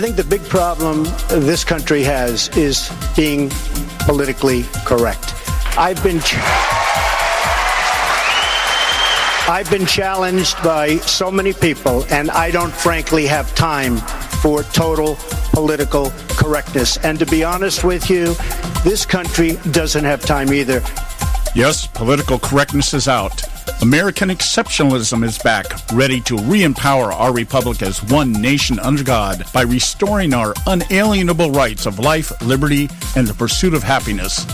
think the big problem this country has is being politically correct. I've been challenged by so many people, and I don't frankly have time for total political correctness. And to be honest with you, this country doesn't have time either. Yes, political correctness is out. American exceptionalism is back, ready to re-empower our republic as one nation under God by restoring our unalienable rights of life, liberty, and the pursuit of happiness.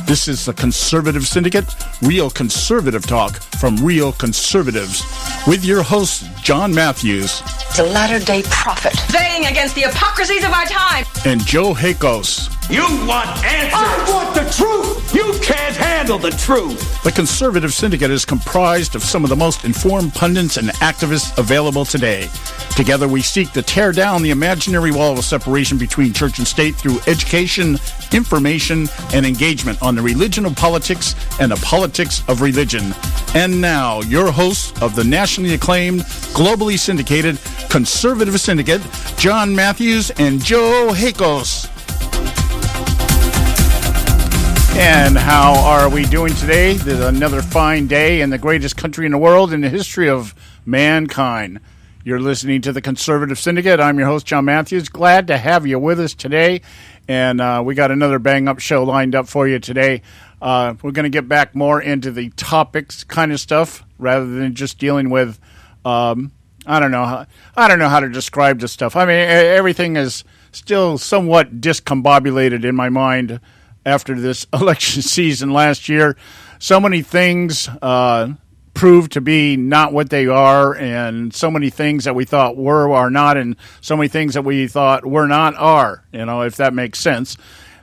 This is the Conservative Syndicate, real conservative talk from real conservatives, with your host, John Matthews. The latter-day prophet, vying against the hypocrisies of our time, and Joe Hakos. You want answers! I want the truth! You can't handle the truth! The Conservative Syndicate is comprised of some of the most informed pundits and activists available today. Together we seek to tear down the imaginary wall of separation between church and state through education, information, and engagement on the religion of politics and the politics of religion. And now, your hosts of the nationally acclaimed, globally syndicated Conservative Syndicate, John Matthews and Joe Hakos. And how are we doing today? There's another fine day in the greatest country in the world in the history of mankind. You're listening to the Conservative Syndicate. I'm your host, John Matthews. Glad to have you with us today. And we got another bang-up show lined up for you today. We're going to get back more into the topics kind of stuff rather than just dealing with, I don't know how to describe this stuff. I mean, everything is still somewhat discombobulated in my mind after this election season last year. So many things proved to be not what they are, and so many things that we thought were are not, and so many things that we thought were not are, if that makes sense.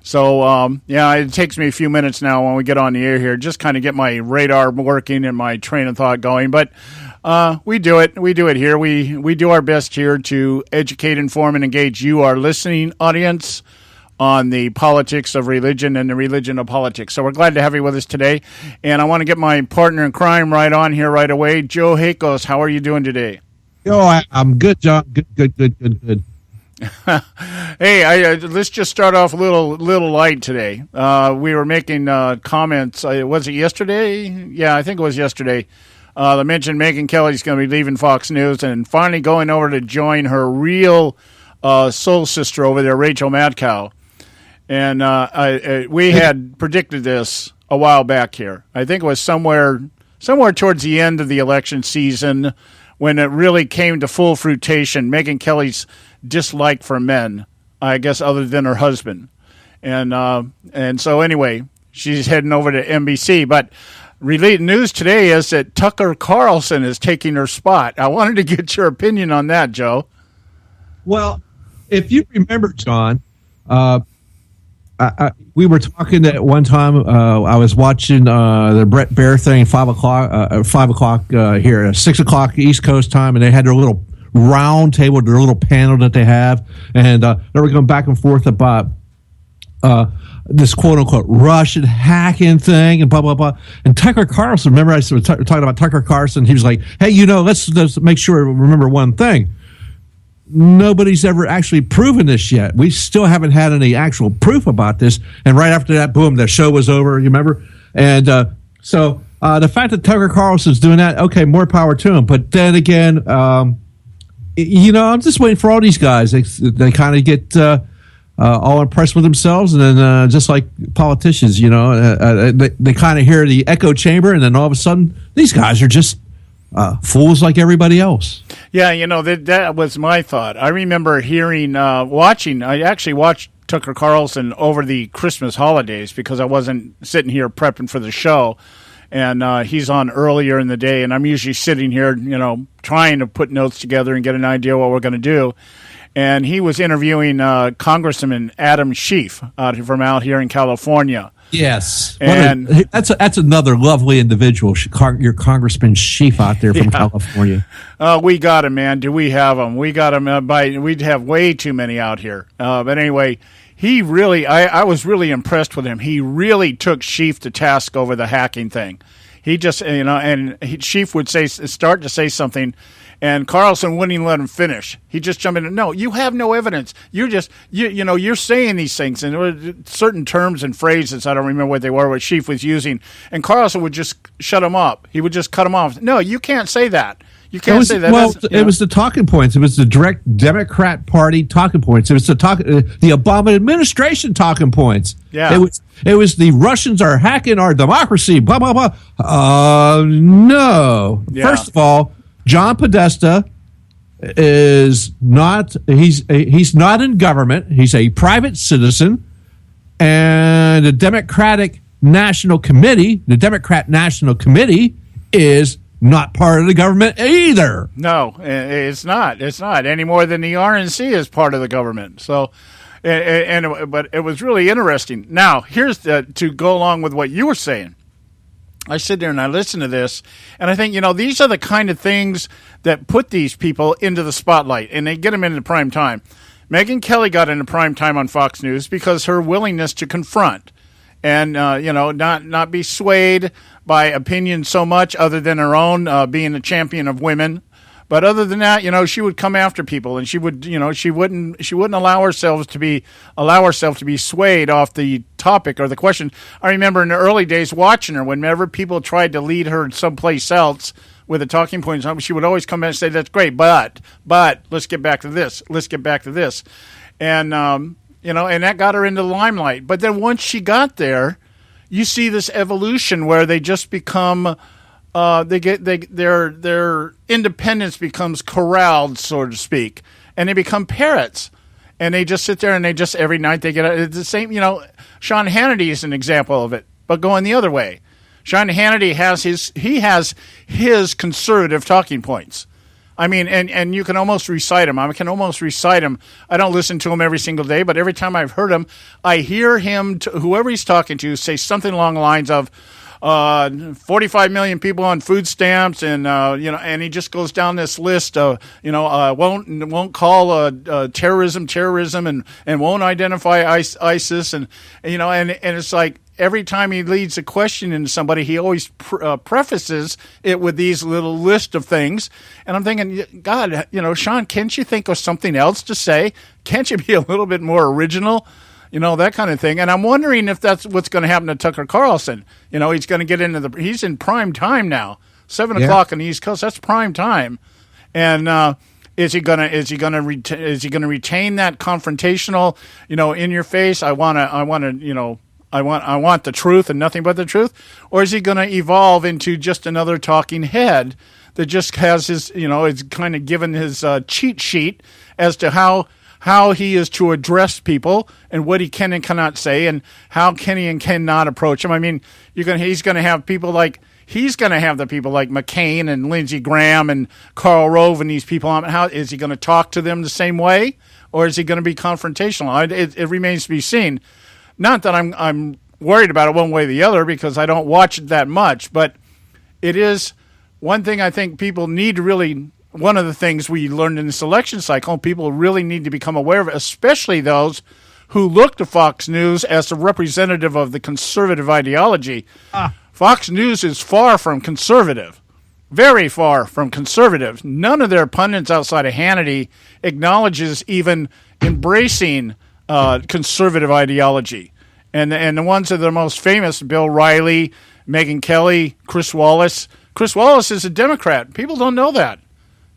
So, it takes me a few minutes now when we get on the air here, just kind of get my radar working and my train of thought going. But we do it. We do it here. We do our best here to educate, inform, and engage you, our listening audience, on the politics of religion and the religion of politics. So we're glad to have you with us today. And I want to get my partner in crime right on here right away. Joe Hakos, how are you doing today? I'm good, John. Good. Hey, let's just start off a little light today. We were making comments. Was it yesterday? Yeah, I think it was yesterday. They mentioned Megyn Kelly's going to be leaving Fox News and finally going over to join her real soul sister over there, Rachel Madcow. And we had predicted this a while back here. I think it was somewhere towards the end of the election season when it really came to full fruition, Megyn Kelly's dislike for men, I guess, other than her husband. And so anyway, she's heading over to NBC. But related news today is that Tucker Carlson is taking her spot. I wanted to get your opinion on that, Joe. Well, if you remember, John, we were talking at one time. I was watching the Brett Baier thing, 5 o'clock here, 6 o'clock East Coast time, and they had their little round table, their little panel that they have, and they were going back and forth about this quote-unquote Russian hacking thing and blah, blah, blah. And Tucker Carlson, remember I was talking about Tucker Carlson, he was like, hey, let's make sure to remember one thing. Nobody's ever actually proven this yet. We still haven't had any actual proof about this. And right after that, boom, the show was over, you remember? And so the fact that Tucker Carlson's doing that, okay, more power to him. But then again, I'm just waiting for all these guys. They kind of get all impressed with themselves. And then just like politicians, they kind of hear the echo chamber. And then all of a sudden, these guys are just fools like everybody else. Yeah, that was my thought. I remember I actually watched Tucker Carlson over the Christmas holidays because I wasn't sitting here prepping for the show. And he's on earlier in the day, and I'm usually sitting here, trying to put notes together and get an idea what we're going to do. And he was interviewing Congressman Adam Schiff from out here in California. Yes, and that's another lovely individual, your Congressman Schiff out there from California. We got him, man. Do we have him? We got him. We'd have way too many out here. But anyway, he really, I was really impressed with him. He really took Schiff to task over the hacking thing. He just, and Schiff would start to say something, And Carlson wouldn't even let him finish. He just jumped in. No, you have no evidence. You're just, you're saying these things. And there were certain terms and phrases, I don't remember what they were, what Schiff was using. And Carlson would just shut him up. He would just cut him off. No, you can't say that. You can't say that. Well, it was the talking points. It was the direct Democrat Party talking points. It was the Obama administration talking points. Yeah. It was the Russians are hacking our democracy. Blah blah blah. No. Yeah. First of all, John Podesta is not. He's not in government. He's a private citizen, and the Democrat National Committee is not part of the government either. No, it's not. It's not any more than the RNC is part of the government. So, but it was really interesting. Now, here's to go along with what you were saying. I sit there and I listen to this, and I think, these are the kind of things that put these people into the spotlight, and they get them into prime time. Megyn Kelly got into prime time on Fox News because her willingness to confront and, not be swayed by opinion so much other than her own, being a champion of women. But other than that, she would come after people, and she would, she wouldn't allow herself to be swayed off the topic or the question. I remember in the early days watching her, whenever people tried to lead her someplace else with a talking point, she would always come in and say, "That's great, but let's get back to this. Let's get back to this," and and that got her into the limelight. But then once she got there, you see this evolution where they just become. Their independence becomes corralled, so to speak, and they become parrots, and they just sit there and they just every night they get it's the same. Sean Hannity is an example of it, but going the other way. Sean Hannity has his conservative talking points. I mean, and you can almost recite them. I can almost recite them. I don't listen to him every single day, but every time I've heard him, I hear him, whoever he's talking to, say something along the lines of, 45 million people on food stamps, and and he just goes down this list of won't call terrorism, and won't identify ISIS, and it's like every time he leads a question into somebody, he always prefaces it with these little list of things, and I'm thinking, God, Sean, can't you think of something else to say? Can't you be a little bit more original? That kind of thing. And I'm wondering if that's what's going to happen to Tucker Carlson. He's going to get into he's in prime time now, 7 o'clock on the East Coast. That's prime time. And is he going to retain that confrontational, in your face? I want the truth and nothing but the truth, or is he going to evolve into just another talking head that just has his, it's kind of given his cheat sheet as to how he is to address people and what he can and cannot say and how can he and cannot approach them. I mean, he's going to have the people like McCain and Lindsey Graham and Karl Rove and these people. How is he going to talk to them the same way, or is he going to be confrontational? It remains to be seen. Not that I'm worried about it one way or the other, because I don't watch it that much, but it is one thing I think people need to really. One of the things we learned in this election cycle, people really need to become aware of, especially those who look to Fox News as a representative of the conservative ideology. Fox News is far from conservative, very far from conservative. None of their pundits outside of Hannity acknowledges even embracing conservative ideology. And the ones that are the most famous, Bill Riley, Megyn Kelly, Chris Wallace. Chris Wallace is a Democrat. People don't know that.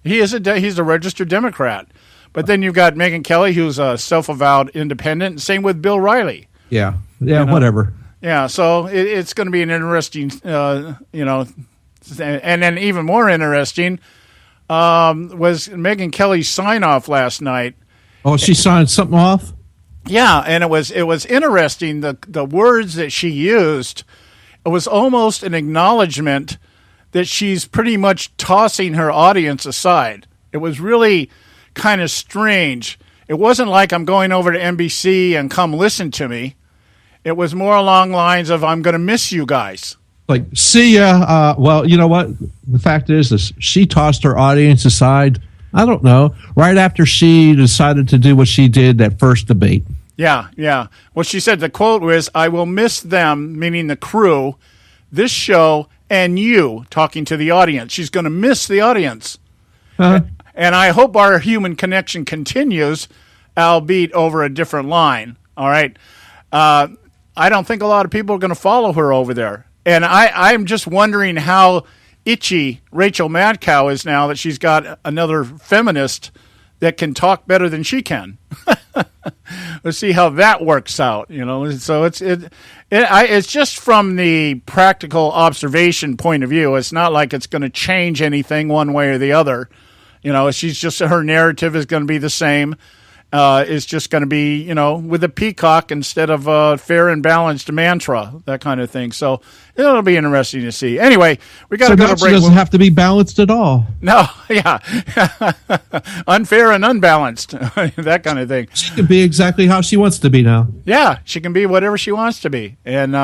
He's a registered Democrat. But then you've got Megyn Kelly, who's a self-avowed independent. Same with Bill Riley. Yeah, whatever. Yeah, so it's going to be an interesting, and then even more interesting was Megyn Kelly's sign-off last night. Oh, she signed something off? Yeah, and it was interesting, the words that she used. It was almost an acknowledgement that she's pretty much tossing her audience aside. It was really kind of strange. It wasn't like I'm going over to NBC and come listen to me. It was more along the lines of, I'm going to miss you guys. Like, see ya. Well, you know what? The fact is she tossed her audience aside, I don't know, right after she decided to do what she did that first debate. Yeah. Well, she said the quote was, "I will miss them," meaning the crew, this show, and you, talking to the audience. She's going to miss the audience. And I hope our human connection continues, albeit over a different line. All right. I don't think a lot of people are going to follow her over there. And I'm just wondering how itchy Rachel Madcow is now that she's got another feminist that can talk better than she can. Let's see how that works out, So it's just from the practical observation point of view. It's not like it's going to change anything one way or the other. She's just, her narrative is going to be the same. It's just going to be, with a peacock instead of a fair and balanced mantra, that kind of thing. So it'll be interesting to see. Anyway, we got to go to break. She doesn't have to be balanced at all. No, yeah. Unfair and unbalanced, that kind of thing. She can be exactly how she wants to be now. Yeah, she can be whatever she wants to be. And,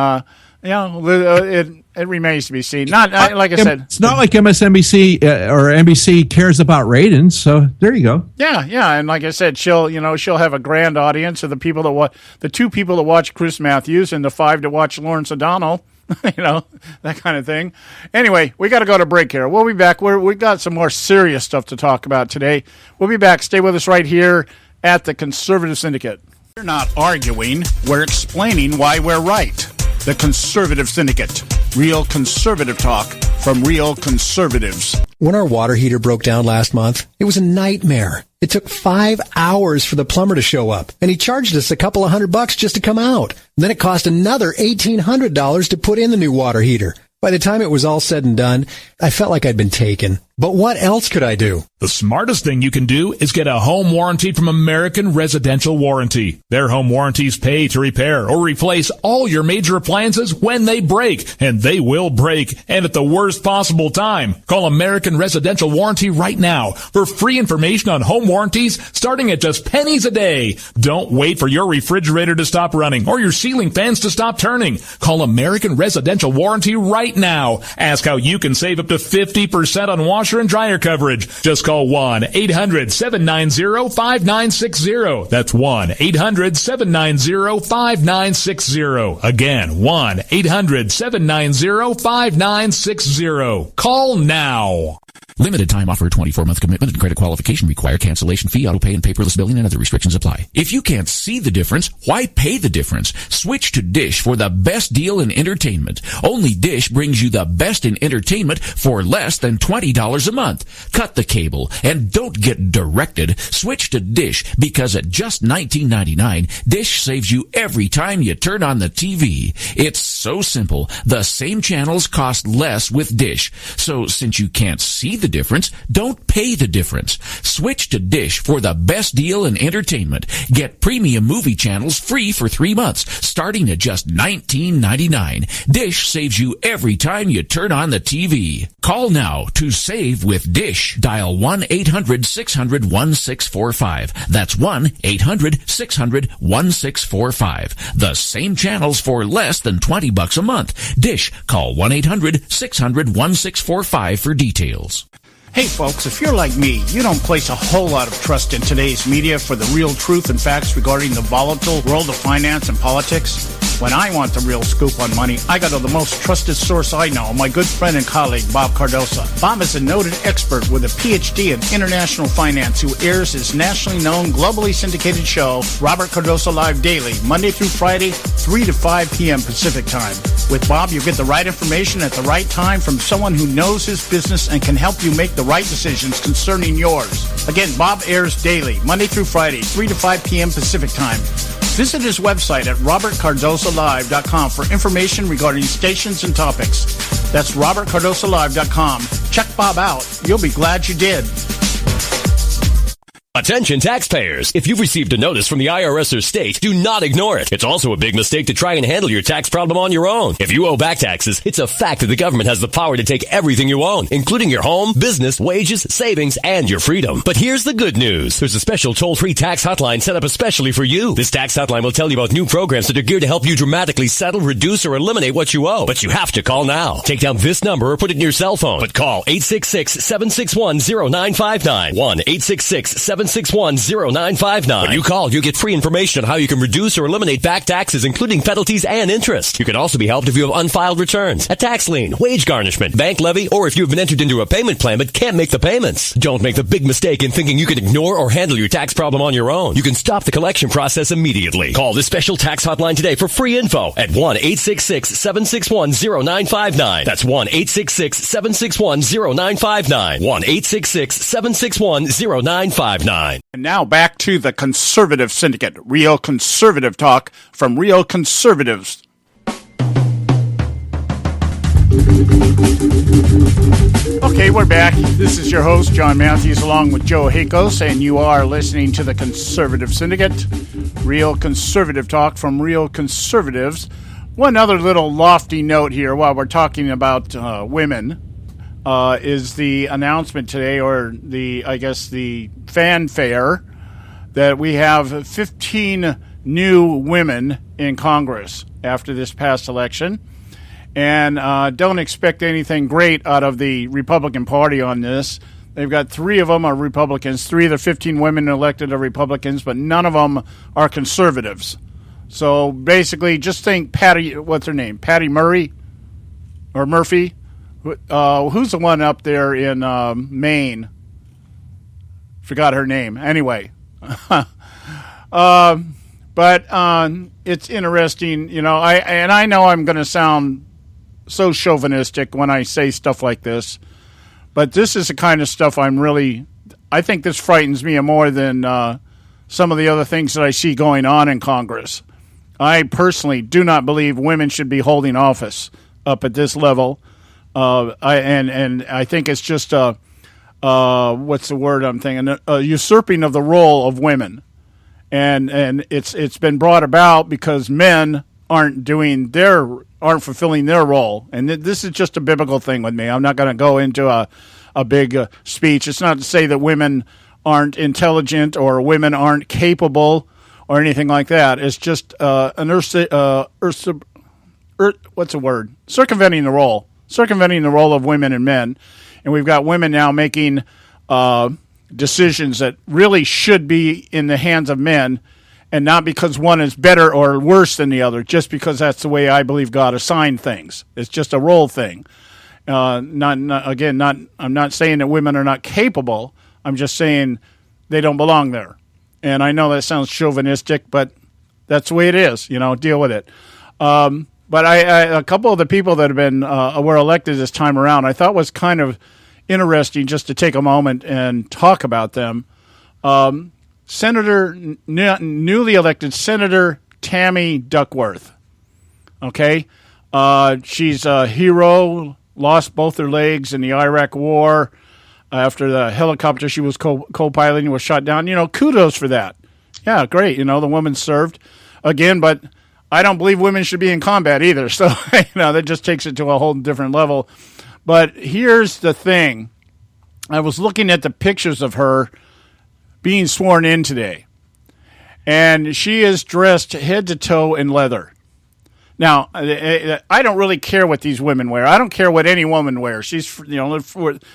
it remains to be seen. Not like I said, it's not like MSNBC or NBC cares about ratings. So there you go. Yeah, and like I said, she'll have a grand audience of the people that the 2 people that watch Chris Matthews and the 5 that watch Lawrence O'Donnell. That kind of thing. Anyway, we got to go to break here. We'll be back. We got some more serious stuff to talk about today. We'll be back. Stay with us right here at the Conservative Syndicate. We're not arguing. We're explaining why we're right. The Conservative Syndicate. Real conservative talk from real conservatives. When our water heater broke down last month, it was a nightmare. It took 5 hours for the plumber to show up, and he charged us a couple of $100 just to come out. Then it cost another $1,800 to put in the new water heater. By the time it was all said and done, I felt like I'd been taken. But what else could I do? The smartest thing you can do is get a home warranty from American Residential Warranty. Their home warranties pay to repair or replace all your major appliances when they break, and they will break, and at the worst possible time. Call American Residential Warranty right now for free information on home warranties starting at just pennies a day. Don't wait for your refrigerator to stop running or your ceiling fans to stop turning. Call American Residential Warranty right now. Ask how you can save up to 50% on washer and dryer coverage. Just call 1-800-790-5960. That's 1-800-790-5960. Again, 1-800-790-5960. Call now. Limited time offer, 24-month commitment and credit qualification required. Cancellation fee, auto pay, and paperless billing and other restrictions apply. If you can't see the difference, why pay the difference? Switch to Dish for the best deal in entertainment. Only Dish brings you the best in entertainment for less than $20 a month. Cut the cable and don't get directed. Switch to Dish because at just $19.99, Dish saves you every time you turn on the TV. It's so simple. The same channels cost less with Dish. So since you can't see the difference, don't pay the difference. Switch to Dish for the best deal in entertainment. Get premium movie channels free for 3 months, starting at just $19.99. Dish saves you every time you turn on the TV. Call now to save with Dish. Dial 1-800-600-1645. That's 1-800-600-1645. The same channels for less than $20 a month. Dish. Call 1-800-600-1645 for details. Hey folks, if you're like me, you don't place a whole lot of trust in today's media for the real truth and facts regarding the volatile world of finance and politics. When I want the real scoop on money, I go to the most trusted source I know, my good friend and colleague, Bob Cardoso. Bob is a noted expert with a PhD in international finance who airs his nationally known, globally syndicated show, Robert Cardoso Live Daily, Monday through Friday, 3 to 5 p.m. Pacific Time. With Bob, you get the right information at the right time from someone who knows his business and can help you make the right decisions concerning yours. Again, Bob airs daily, Monday through Friday, 3 to 5 p.m. Pacific Time. Visit his website at robertcardosolive.com for information regarding stations and topics. That's robertcardosolive.com. Check Bob out. You'll be glad you did. Attention taxpayers. If you've received a notice from the IRS or state, do not ignore it. It's also a big mistake to try and handle your tax problem on your own. If you owe back taxes, it's a fact that the government has the power to take everything you own, including your home, business, wages, savings, and your freedom. But here's the good news. There's a special toll-free tax hotline set up especially for you. This tax hotline will tell you about new programs that are geared to help you dramatically settle, reduce, or eliminate what you owe. But you have to call now. Take down this number or put it in your cell phone. But call 866-761-0959. 1-866-761-0959. 1-866-761-0959. When you call, you get free information on how you can reduce or eliminate back taxes, including penalties and interest. You can also be helped if you have unfiled returns, a tax lien, wage garnishment, bank levy, or if you've been entered into a payment plan but can't make the payments. Don't make the big mistake in thinking you can ignore or handle your tax problem on your own. You can stop the collection process immediately. Call this special tax hotline today for free info at 1-866-761-0959. That's 1-866-761-0959. 1-866-761-0959. And now back to the Conservative Syndicate, real conservative talk from real conservatives. Okay, we're back. This is your host, John Matthews, along with Joe Hakos, and you are listening to the Conservative Syndicate, real conservative talk from real conservatives. One other little lofty note here while we're talking about women is the announcement today, or the fanfare, that we have 15 new women in Congress after this past election. And don't expect anything great out of the Republican Party on this. They've got 3 of them are Republicans. 3 of the 15 women elected are Republicans, but none of them are conservatives. So basically, just think Patty, what's her name? Patty Murray or Murphy? Who's the one up there in Maine? Forgot her name. Anyway. But it's interesting, you know, I know I'm going to sound so chauvinistic when I say stuff like this, but this is the kind of stuff I think this frightens me more than some of the other things that I see going on in Congress. I personally do not believe women should be holding office up at this level. I think it's just what's the word I'm thinking? A usurping of the role of women. And it's been brought about because men aren't fulfilling their role. And this is just a biblical thing with me. I'm not going to go into a big speech. It's not to say that women aren't intelligent or women aren't capable or anything like that. It's just what's the word? Circumventing the role of women and men. And we've got women now making decisions that really should be in the hands of men, and not because one is better or worse than the other, just because that's the way I believe God assigned things. It's just a role thing. I'm not saying that women are not capable. I'm just saying they don't belong there. And I know that sounds chauvinistic, but that's the way it is. You know, deal with it. But a couple of the people that have been were elected this time around, I thought was kind of interesting just to take a moment and talk about them. Newly elected Senator Tammy Duckworth. Okay, she's a hero. Lost both her legs in the Iraq War after the helicopter she was co-piloting was shot down. You know, kudos for that. Yeah, great. You know, the woman served again, but I don't believe women should be in combat either. So, you know, that just takes it to a whole different level. But here's the thing. I was looking at the pictures of her being sworn in today, and she is dressed head to toe in leather. Now, I don't really care what these women wear. I don't care what any woman wears. She's, you know,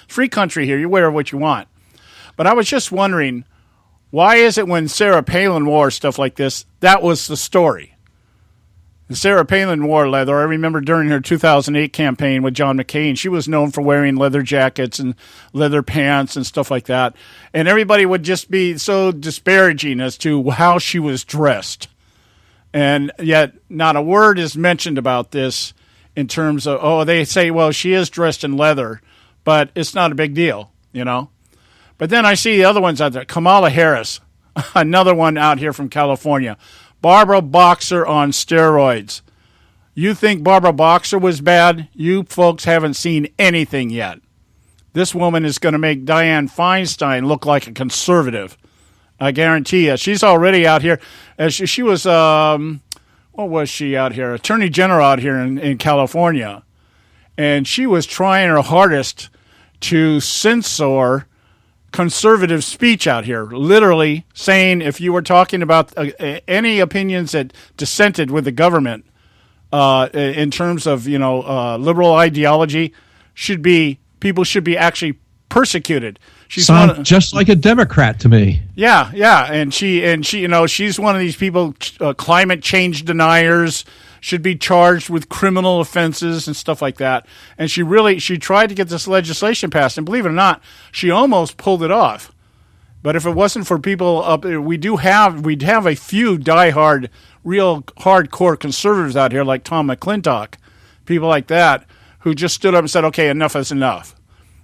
free country here. You wear what you want. But I was just wondering, why is it when Sarah Palin wore stuff like this, that was the story? And Sarah Palin wore leather. I remember during her 2008 campaign with John McCain, she was known for wearing leather jackets and leather pants and stuff like that. And everybody would just be so disparaging as to how she was dressed. And yet not a word is mentioned about this in terms of, they say, well, she is dressed in leather, but it's not a big deal, you know. But then I see the other ones out there. Kamala Harris, another one out here from California. Barbara Boxer on steroids. You think Barbara Boxer was bad? You folks haven't seen anything yet. This woman is going to make Dianne Feinstein look like a conservative. I guarantee you. She's already out here. She was, what was she out here? Attorney General out here in California. And she was trying her hardest to censor conservative speech out here, literally saying if you were talking about any opinions that dissented with the government in terms of, you know, liberal ideology, people should be actually persecuted, Sounds just like a Democrat to me. Yeah, and she, she's one of these people, climate change deniers, should be charged with criminal offenses and stuff like that. And she tried to get this legislation passed, and believe it or not, she almost pulled it off. But if it wasn't for people up there, we'd have a few diehard, real hardcore conservatives out here like Tom McClintock, people like that, who just stood up and said, okay, enough is enough.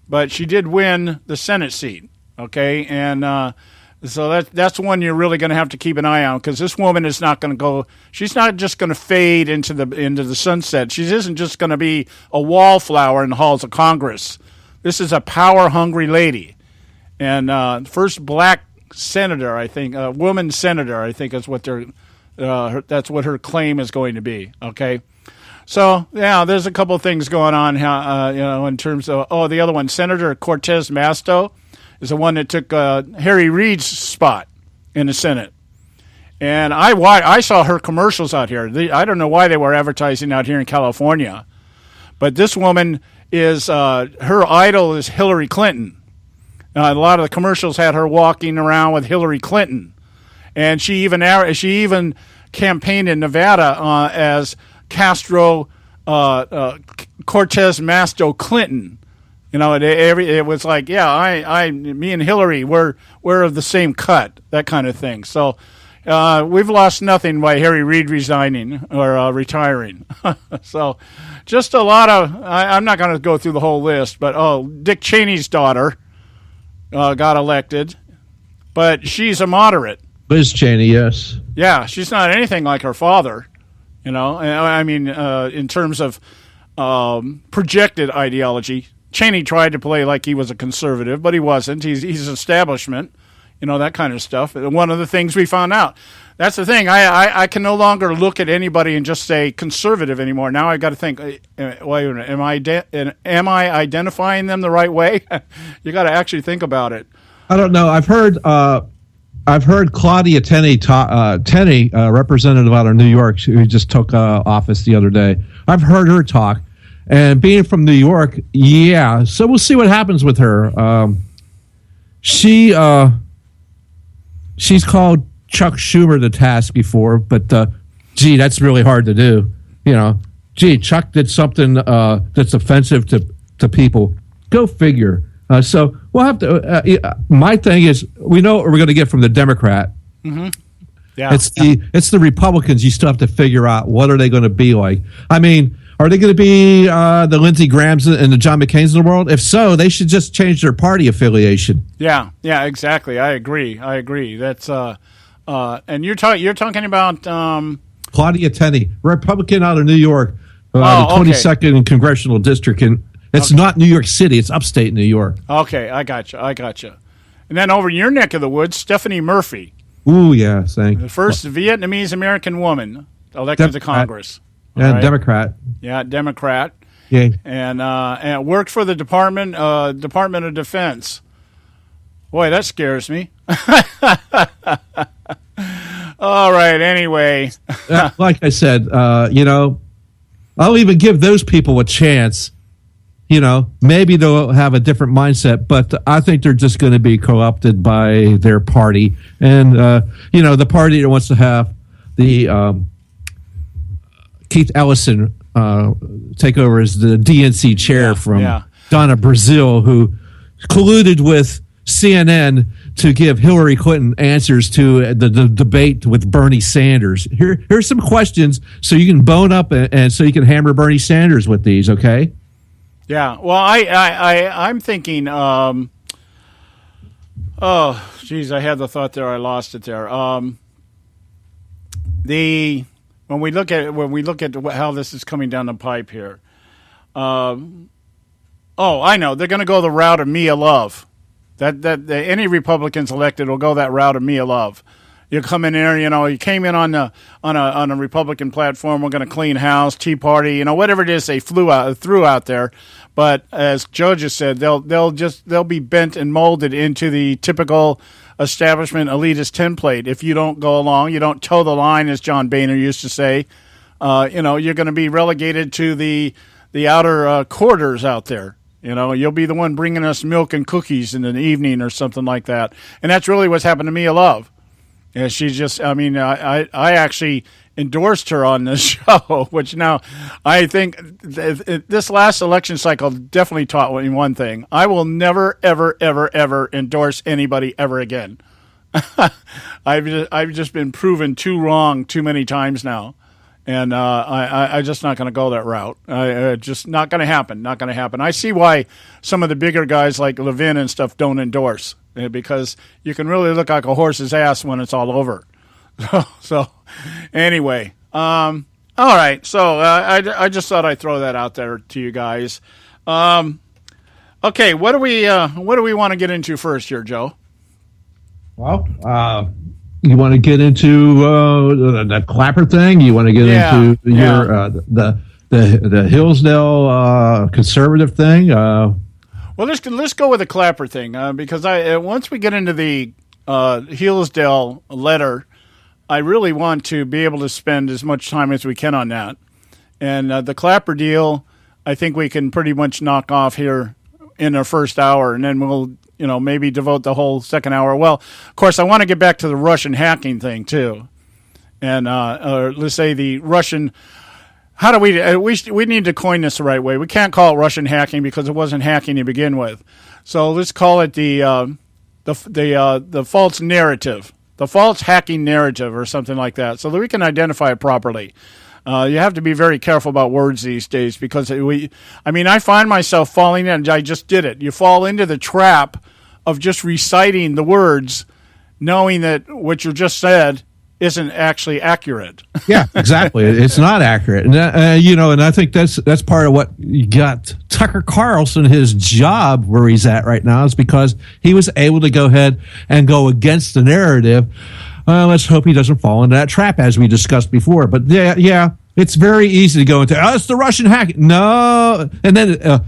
But she did win the Senate seat, okay? And so that's one you're really going to have to keep an eye on, because this woman is not going to go – she's not just going to fade into the sunset. She isn't just going to be a wallflower in the halls of Congress. This is a power-hungry lady. And first black senator, I think, woman senator, I think is what that's what her claim is going to be, okay? So, yeah, there's a couple of things going on, in terms of, the other one, Senator Cortez Masto is the one that took Harry Reid's spot in the Senate. And I saw her commercials out here. I don't know why they were advertising out here in California. But this woman her idol is Hillary Clinton. A lot of the commercials had her walking around with Hillary Clinton. And she even campaigned in Nevada as Castro Cortez Masto Clinton. It was like, yeah, me and Hillary, we're of the same cut, that kind of thing. So we've lost nothing by Harry Reid resigning or retiring. So just a lot of, I'm not going to go through the whole list, but Dick Cheney's daughter got elected, but she's a moderate. Liz Cheney, yes. Yeah, she's not anything like her father. I mean, in terms of projected ideology, Cheney tried to play like he was a conservative, but he wasn't. He's establishment, that kind of stuff. One of the things we found out. That's the thing. I can no longer look at anybody and just say conservative anymore. Now I got to think, wait a minute, am I identifying them the right way? You got to actually think about it. I don't know. I've heard Claudia Tenney, representative out of New York, who just took office the other day. I've heard her talk, and being from New York, yeah. So we'll see what happens with her. She's called Chuck Schumer to task before, but that's really hard to do. Chuck did something that's offensive to people. Go figure. So we'll have to. My thing is, we know what we're going to get from the Democrat. Mm-hmm. Yeah, it's the Republicans. You still have to figure out what are they going to be like. I mean, are they going to be the Lindsey Grahams and the John McCain's of the world? If so, they should just change their party affiliation. Yeah, exactly. I agree. That's and you're talking about Claudia Tenney, Republican out of New York, the 22nd Congressional District in. It's not New York City. It's upstate New York. Okay, I got you. And then over in your neck of the woods, Stephanie Murphy. Ooh, yeah, the first Vietnamese American woman elected to Congress. And Democrat. Yeah, Democrat. Yeah. And worked for the Department of Defense. Boy, that scares me. All right, anyway. Like I said, I'll even give those people a chance. Maybe they'll have a different mindset, but I think they're just going to be co-opted by their party. And, the party that wants to have the Keith Ellison take over as the DNC chair from Donna Brazile, who colluded with CNN to give Hillary Clinton answers to the debate with Bernie Sanders. Here's some questions so you can bone up and so you can hammer Bernie Sanders with these, okay? Yeah, well, I'm thinking. I had the thought there. I lost it there. When we look at how this is coming down the pipe here. I know they're going to go the route of Mia Love. That any Republicans elected will go that route of Mia Love. You come in there, you came in on a Republican platform. We're going to clean house, Tea Party, whatever it is they threw out there. But as judges said, they'll be bent and molded into the typical establishment elitist template. If you don't go along, you don't toe the line, as John Boehner used to say. You're going to be relegated to the outer quarters out there. You'll be the one bringing us milk and cookies in the evening or something like that. And that's really what's happened to Mia Love. Yeah, she's just, I actually endorsed her on this show, which now I think this last election cycle definitely taught me one thing. I will never, ever, ever, ever endorse anybody ever again. I've just been proven too wrong too many times now. And I'm just not going to go that route. Just not going to happen. Not going to happen. I see why some of the bigger guys like Levin and stuff don't endorse, because you can really look like a horse's ass when it's all over. So anyway, all right. So I just thought I'd throw that out there to you guys. Okay, what do we want to get into first here, Joe? Well, you want to get into the Clapper thing? You want to get into the Hillsdale conservative thing? Well, let's go with the Clapper thing because once we get into the Hillsdale letter, I really want to be able to spend as much time as we can on that. And the Clapper deal, I think we can pretty much knock off here in our first hour, and then we'll maybe devote the whole second hour. Well, of course, I want to get back to the Russian hacking thing, too. And let's say the Russian... How do we need to coin this the right way. We can't call it Russian hacking because it wasn't hacking to begin with. So let's call it the false narrative, the false hacking narrative or something like that, so that we can identify it properly. You have to be very careful about words these days because I find myself falling in, and I just did it. You fall into the trap of just reciting the words, knowing that what you just said isn't actually accurate. Yeah, exactly. It's not accurate. And, and I think that's part of what got Tucker Carlson his job where he's at right now is because he was able to go ahead and go against the narrative. Let's hope he doesn't fall into that trap, as we discussed before. But yeah, it's very easy to go into, it's the Russian hacking. No. And then,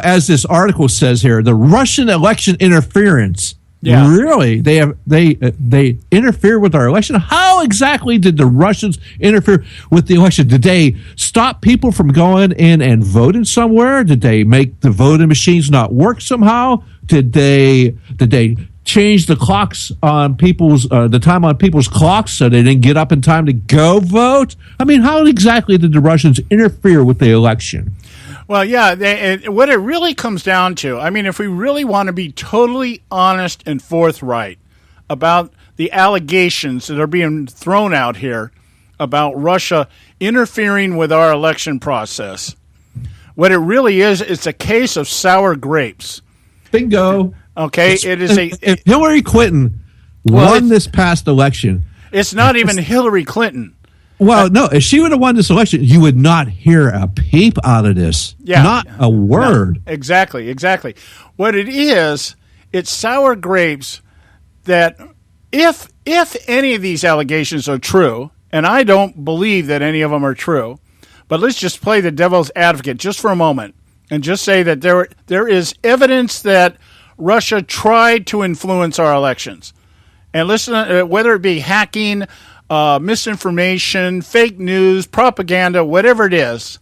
as this article says here, the Russian election interference. Yeah. Really? They interfere with our election? How exactly did the Russians interfere with the election? Did they stop people from going in and voting somewhere? Did they make the voting machines not work somehow? Did they change the clocks on the time on people's clocks so they didn't get up in time to go vote? How exactly did the Russians interfere with the election? Well, yeah, what it really comes down to, if we really want to be totally honest and forthright about the allegations that are being thrown out here about Russia interfering with our election process, what it really is, it's a case of sour grapes. Bingo. Okay, if Hillary Clinton won this past election. It's not even Hillary Clinton. Well, no, if she would have won this election, you would not hear a peep out of this. Yeah. Not a word. No, exactly. What it is, it's sour grapes that if any of these allegations are true, and I don't believe that any of them are true, but let's just play the devil's advocate just for a moment and just say that there is evidence that Russia tried to influence our elections. And listen, whether it be hacking, misinformation, fake news, propaganda, whatever it is,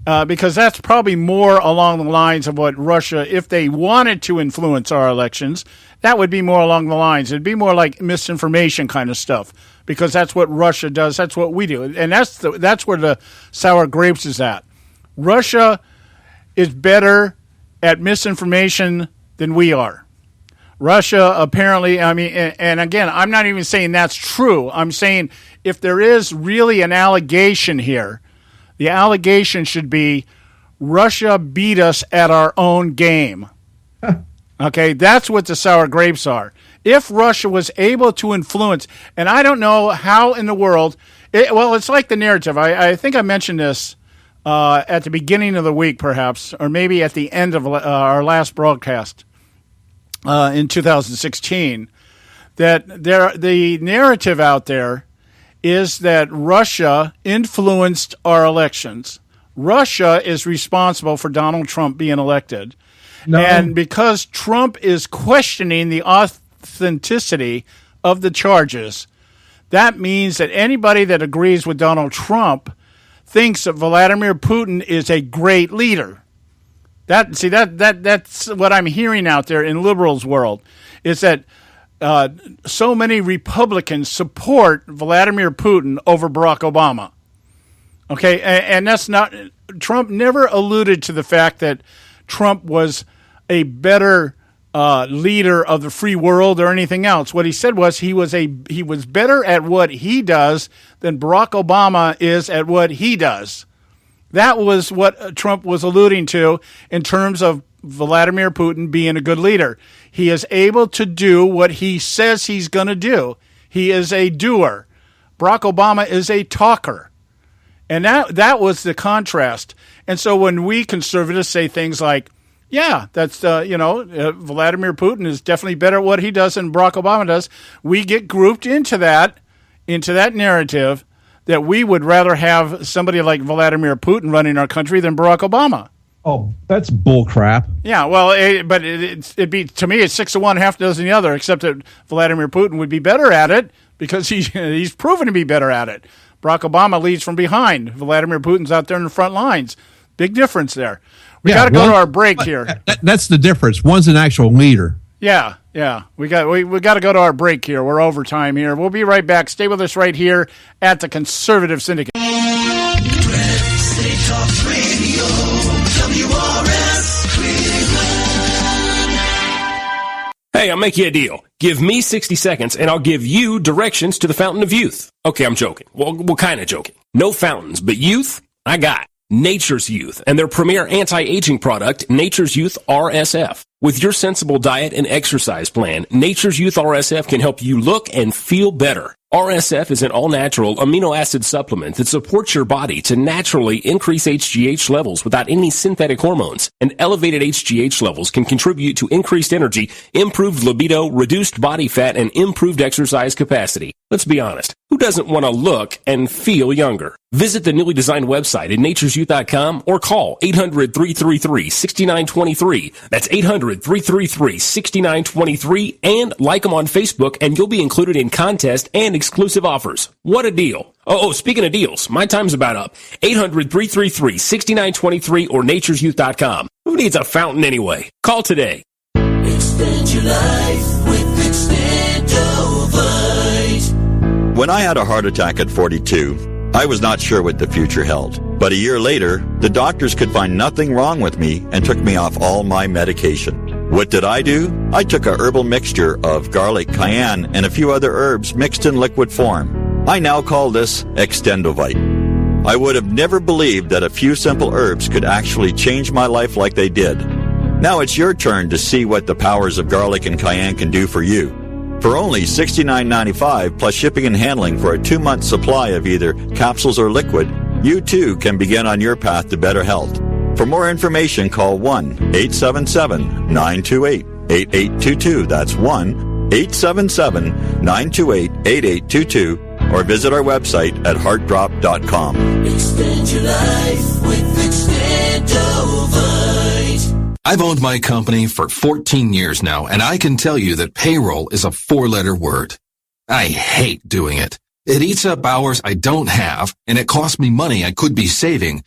because that's probably more along the lines of what Russia, if they wanted to influence our elections, that would be more along the lines. It'd be more like misinformation kind of stuff, because that's what Russia does. That's what we do. And that's where the sour grapes is at. Russia is better at misinformation than we are. Russia apparently, and again, I'm not even saying that's true. I'm saying if there is really an allegation here, the allegation should be Russia beat us at our own game. Okay, that's what the sour grapes are. If Russia was able to influence, and I don't know how in the world, it's like the narrative. I think I mentioned this at the beginning of the week, perhaps, or maybe at the end of our last broadcast. In 2016, that the narrative out there is that Russia influenced our elections. Russia is responsible for Donald Trump being elected. No. And because Trump is questioning the authenticity of the charges, that means that anybody that agrees with Donald Trump thinks that Vladimir Putin is a great leader. That's what I'm hearing out there in liberals' world, is that so many Republicans support Vladimir Putin over Barack Obama. Okay, and that's not, Trump never alluded to the fact that Trump was a better leader of the free world or anything else. What he said was he was better at what he does than Barack Obama is at what he does. That was what Trump was alluding to in terms of Vladimir Putin being a good leader. He is able to do what he says he's going to do. He is a doer. Barack Obama is a talker. And that was the contrast. And so when we conservatives say things like, yeah, that's, Vladimir Putin is definitely better at what he does than Barack Obama does, we get grouped into that narrative that we would rather have somebody like Vladimir Putin running our country than Barack Obama. Oh, that's bull crap. Yeah, well, it'd be, to me, it's 6 to 1, half a dozen the other, except that Vladimir Putin would be better at it because he's proven to be better at it. Barack Obama leads from behind. Vladimir Putin's out there in the front lines. Big difference there. We got to go to our break here. That's the difference. One's an actual leader. Yeah. We got to go to our break here. We're overtime here. We'll be right back. Stay with us right here at the Conservative Syndicate. Hey, I'll make you a deal. Give me 60 seconds and I'll give you directions to the Fountain of Youth. Okay, I'm joking. Well, kind of joking. No fountains, but youth, I got Nature's Youth and their premier anti-aging product, Nature's Youth RSF. With your sensible diet and exercise plan, Nature's Youth RSF can help you look and feel better. RSF is an all-natural amino acid supplement that supports your body to naturally increase HGH levels without any synthetic hormones. And elevated HGH levels can contribute to increased energy, improved libido, reduced body fat, and improved exercise capacity. Let's be honest. Who doesn't want to look and feel younger? Visit the newly designed website at naturesyouth.com or call 800-333-6923. That's 800-333-6923 and like them on Facebook and you'll be included in contests and exclusive offers. What a deal. Oh, speaking of deals, my time's about up. 800-333-6923 or naturesyouth.com. Who needs a fountain anyway? Call today. Extend your life with Extendovite. When I had a heart attack at 42, I was not sure what the future held. But a year later, the doctors could find nothing wrong with me and took me off all my medication. What did I do? I took a herbal mixture of garlic, cayenne, and a few other herbs mixed in liquid form. I now call this Extendovite. I would have never believed that a few simple herbs could actually change my life like they did. Now it's your turn to see what the powers of garlic and cayenne can do for you. For only $69.95 plus shipping and handling for a 2-month supply of either capsules or liquid, you too can begin on your path to better health. For more information, call 1-877-928-8822. That's 1-877-928-8822. Or visit our website at heartdrop.com. Extend your life with Extendovite. I've owned my company for 14 years now, and I can tell you that payroll is a 4-letter word. I hate doing it. It eats up hours I don't have, and it costs me money I could be saving.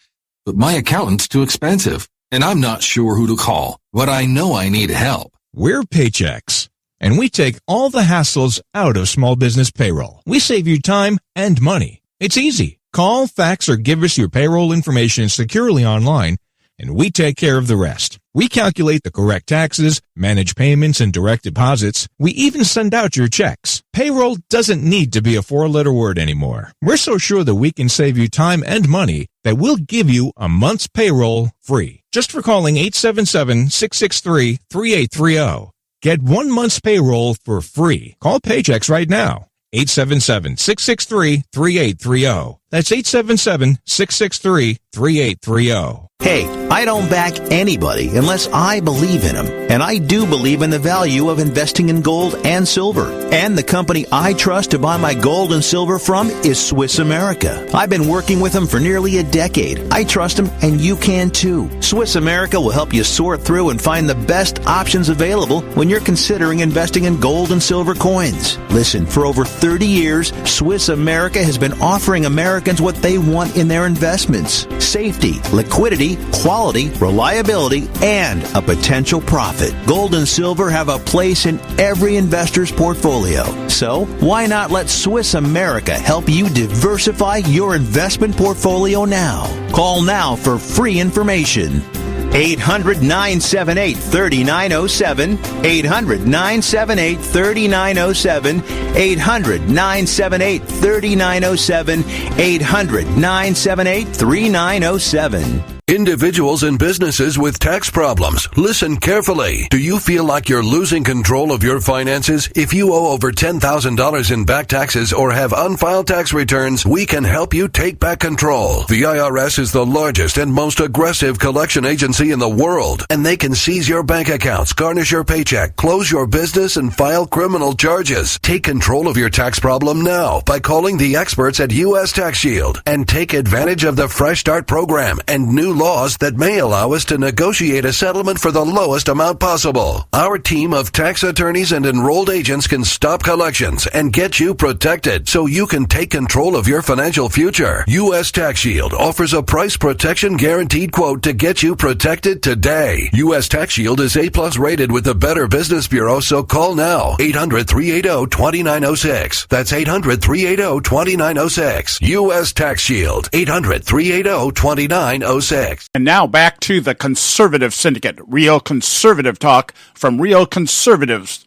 But my accountant's too expensive, and I'm not sure who to call, but I know I need help. We're Paychex, and we take all the hassles out of small business payroll. We save you time and money. It's easy. Call, fax, or give us your payroll information securely online, and we take care of the rest. We calculate the correct taxes, manage payments and direct deposits. We even send out your checks. Payroll doesn't need to be a 4-letter word anymore. We're so sure that we can save you time and money that we'll give you a month's payroll free. Just for calling 877-663-3830. Get 1 month's payroll for free. Call Paychex right now. 877-663-3830. That's 877-663-3830. Hey, I don't back anybody unless I believe in them. And I do believe in the value of investing in gold and silver. And the company I trust to buy my gold and silver from is Swiss America. I've been working with them for nearly a decade. I trust them, and you can too. Swiss America will help you sort through and find the best options available when you're considering investing in gold and silver coins. Listen, for over 30 years, Swiss America has been offering Americans what they want in their investments: safety, liquidity, security, quality, reliability, and a potential profit. Gold and silver have a place in every investor's portfolio. So why not let Swiss America help you diversify your investment portfolio now? Call now for free information. 800-978-3907, 800-978-3907, 800-978-3907, 800-978-3907. Individuals and businesses with tax problems, listen carefully. Do you feel like you're losing control of your finances? If you owe over $10,000 in back taxes or have unfiled tax returns, we can help you take back control. The IRS is the largest and most aggressive collection agency in the world, and they can seize your bank accounts, garnish your paycheck, close your business, and file criminal charges. Take control of your tax problem now by calling the experts at U.S. Tax Shield and take advantage of the Fresh Start program and new laws that may allow us to negotiate a settlement for the lowest amount possible. Our team of tax attorneys and enrolled agents can stop collections and get you protected so you can take control of your financial future. U.S. Tax Shield offers a price protection guaranteed quote to get you protected today. U.S. Tax Shield is A+ rated with the Better Business Bureau, so call now. 800-380-2906. That's 800-380-2906. U.S. Tax Shield. 800-380-2906. And now back to the Conservative Syndicate, real conservative talk from real conservatives.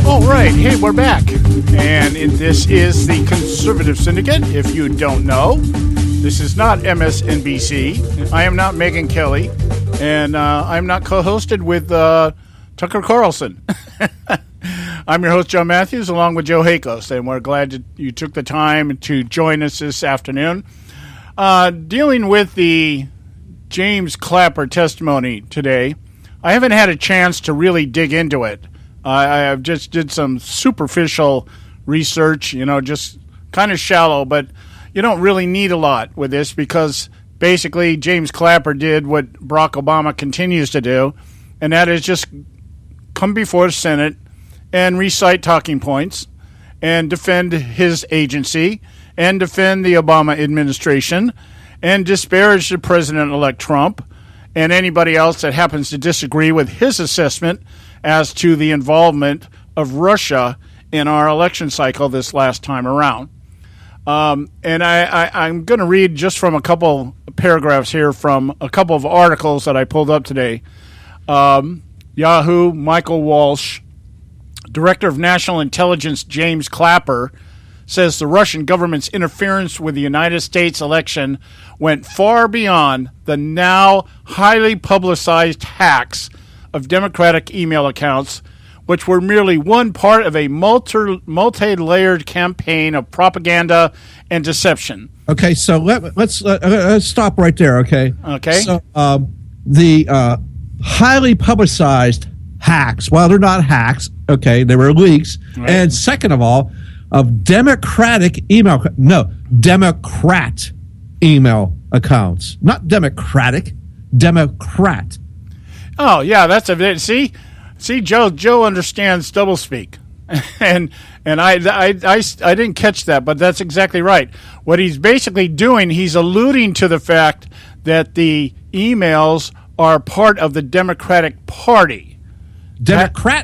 All right, hey, we're back. And this is the Conservative Syndicate. If you don't know, this is not MSNBC. I am not Megyn Kelly. And I'm not co-hosted with Tucker Carlson. I'm your host, John Matthews, along with Joe Hakos, and we're glad that you took the time to join us this afternoon. Dealing with the James Clapper testimony today, I haven't had a chance to really dig into it. I just did some superficial research, just kind of shallow, but you don't really need a lot with this because basically James Clapper did what Barack Obama continues to do, and that is just come before the Senate and recite talking points and defend his agency and defend the Obama administration and disparage the President-elect Trump and anybody else that happens to disagree with his assessment as to the involvement of Russia in our election cycle this last time around. And I'm going to read just from a couple paragraphs here from a couple of articles that I pulled up today. Yahoo, Michael Walsh, Director of National Intelligence James Clapper, says the Russian government's interference with the United States election went far beyond the now highly publicized hacks of Democratic email accounts, which were merely one part of a multi-layered campaign of propaganda and deception. Okay, so let's stop right there, okay? Okay. So the highly publicized hacks, well, they're not hacks, okay, they were leaks. Right. And second of all, of Democrat email accounts. Not Democratic, Democrat. Oh, yeah, that's a see, Joe understands doublespeak. and I didn't catch that, but that's exactly right. What he's basically doing, he's alluding to the fact that the emails are part of the Democratic Party.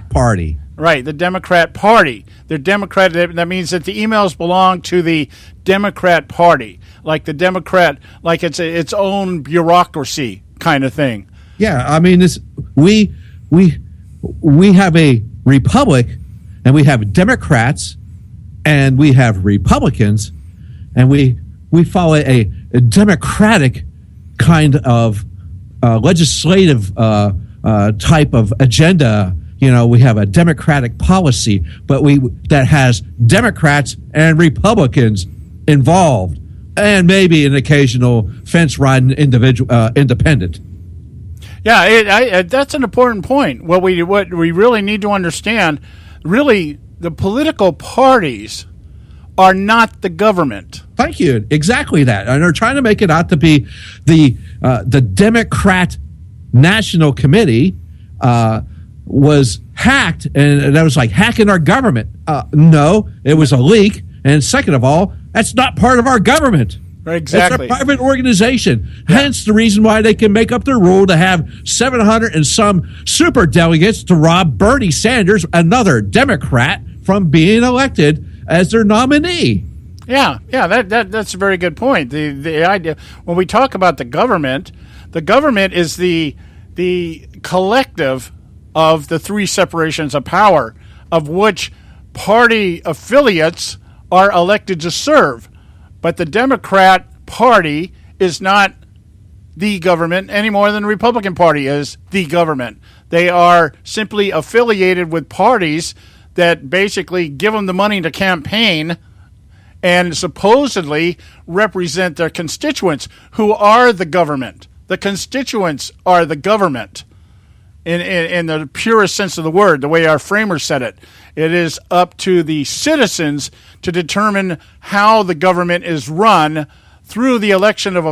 Party. Right, the Democrat Party. They're Democrat. That means that the emails belong to the Democrat Party, like the Democrat, like it's its own bureaucracy kind of thing. Yeah, I mean, we have a republic, and we have Democrats, and we have Republicans, and we follow a democratic kind of legislative type of agenda. We have a democratic policy, but that has Democrats and Republicans involved, and maybe an occasional fence-riding independent. Yeah, that's an important point. What we really need to understand, really, the political parties are not the government. Thank you. Exactly that. And they're trying to make it out to be the Democrat National Committee was hacked, and that was like hacking our government. No, it was a leak, And second of all, that's not part of our government. Exactly. It's a private organization. Yeah. Hence the reason why they can make up their rule to have 700 and some super delegates to rob Bernie Sanders, another Democrat, from being elected as their nominee. Yeah, that's a very good point. The idea, when we talk about the government is the collective of the three separations of power, of which party affiliates are elected to serve. But the Democrat Party is not the government any more than the Republican Party is the government. They are simply affiliated with parties that basically give them the money to campaign and supposedly represent their constituents, who are the government. The constituents are the government in the purest sense of the word, the way our framers said it. It is up to the citizens to determine how the government is run through the election of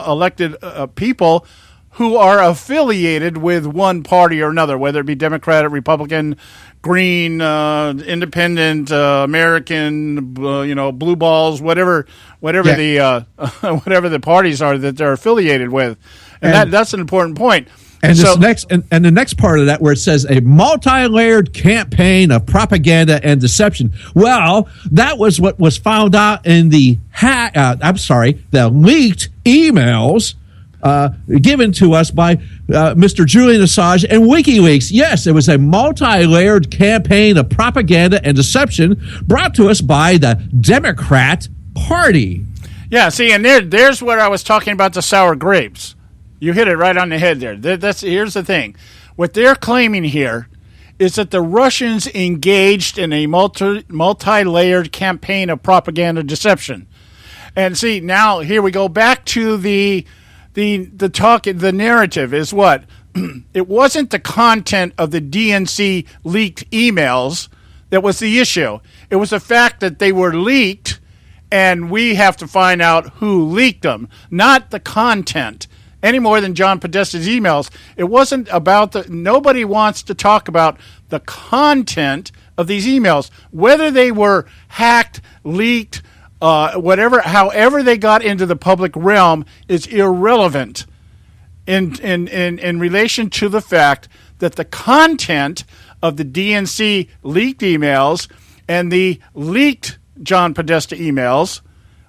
elected people who are affiliated with one party or another, whether it be Democratic, Republican, Green, Independent, American, blue balls, whatever the parties are that they're affiliated with, and that's an important point. And the next part of that, where it says a multi-layered campaign of propaganda and deception. Well, that was what was found out in the leaked emails given to us by Mr. Julian Assange and WikiLeaks. Yes, it was a multi-layered campaign of propaganda and deception brought to us by the Democrat Party. Yeah, see, and there's where I was talking about the sour grapes. You hit it right on the head there. Here's the thing. What they're claiming here is that the Russians engaged in a multi-layered campaign of propaganda deception. And see, now here we go back to the narrative is what? It wasn't the content of the DNC leaked emails that was the issue. It was the fact that they were leaked, and we have to find out who leaked them, not the content. Any more than John Podesta's emails. It wasn't about nobody wants to talk about the content of these emails, whether they were hacked, leaked, however they got into the public realm is irrelevant in relation to the fact that the content of the DNC leaked emails and the leaked John Podesta emails,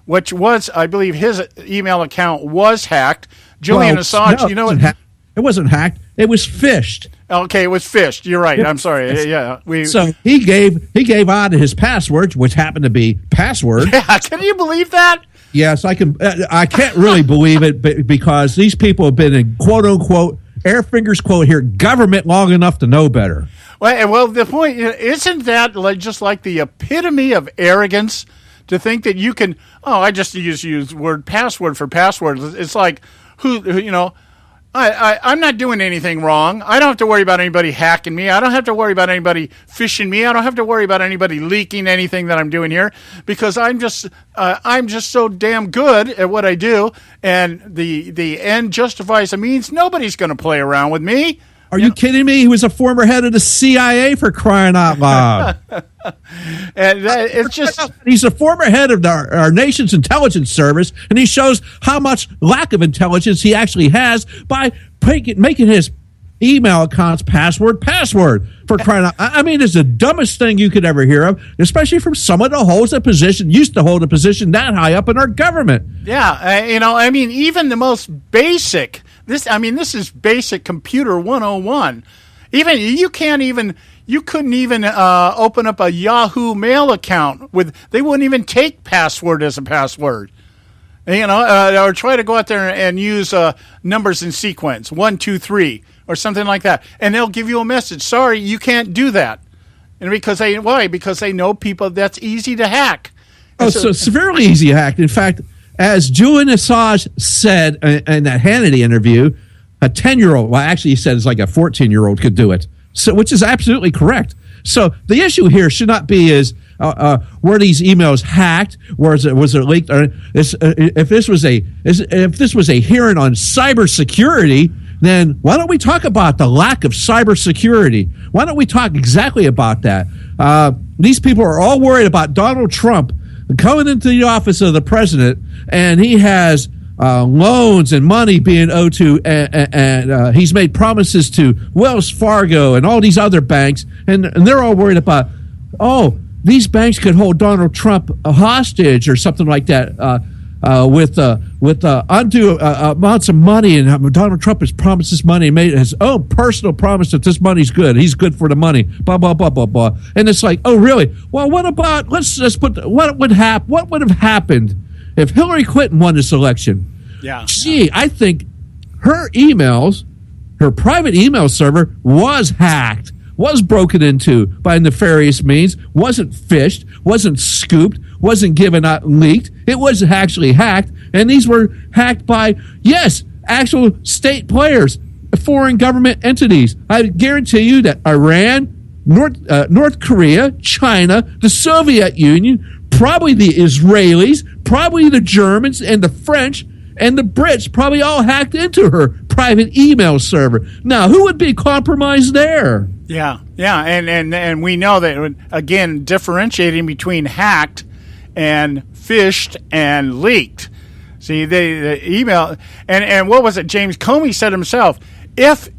which was, I believe, his email account was hacked. Julian Assange, no, you know what? It wasn't hacked. It was phished. Okay, it was phished. You're right. I'm sorry. Yeah, so he gave out his passwords, which happened to be password. Yeah, can you believe that? Yes, I can. I can't really believe it, because these people have been in quote unquote air fingers quote here government long enough to know better. Well, the point isn't that just like the epitome of arrogance to think that you can. Oh, I just use the word password for password. It's like. I'm not doing anything wrong. I don't have to worry about anybody hacking me. I don't have to worry about anybody phishing me. I don't have to worry about anybody leaking anything that I'm doing here, because I'm just so damn good at what I do, and the end justifies the means. Nobody's going to play around with me. Are you kidding me? He was a former head of the CIA, for crying out loud. And it's just... He's a former head of our nation's intelligence service, and he shows how much lack of intelligence he actually has by making his email accounts password, for crying out. I mean, it's the dumbest thing you could ever hear of, especially from someone that used to hold a position that high up in our government. Yeah, even the most basic... This is basic computer 101. You couldn't even open up a Yahoo Mail account they wouldn't even take password as a password. Or try to go out there and use numbers in sequence, 1, 2, 3, or something like that. And they'll give you a message. Sorry, you can't do that. And because they know people that's easy to hack. So severely easy to hack. In fact, as Julian Assange said in that Hannity interview, a 10-year-old, well, actually he said it's like a 14-year-old could do it, so which is absolutely correct. So the issue here should not be were these emails hacked, was it leaked? If this was a hearing on cybersecurity, then why don't we talk about the lack of cybersecurity? Why don't we talk exactly about that? These people are all worried about Donald Trump coming into the office of the president, and he has loans and money being owed to, and he's made promises to Wells Fargo and all these other banks, and they're all worried about, these banks could hold Donald Trump hostage or something like that with undue amounts of money, and Donald Trump has promised this money and made his own personal promise that this money's good. He's good for the money. Blah blah blah blah blah. And it's like, oh really? Well, what about? Let's just put what would have happened if Hillary Clinton won this election? Yeah. Gee, I think her emails, her private email server was hacked, was broken into by nefarious means, wasn't phished, wasn't scooped, wasn't given out leaked. It was actually hacked, and these were hacked by, yes, actual state players, foreign government entities. I guarantee you that Iran, North Korea, China, the Soviet Union, probably the Israelis, probably the Germans and the French and the Brits probably all hacked into her private email server. Now, who would be compromised there? Yeah, and we know that, again, differentiating between hacked and phished and leaked. See, the email, and what was it? James Comey said himself, if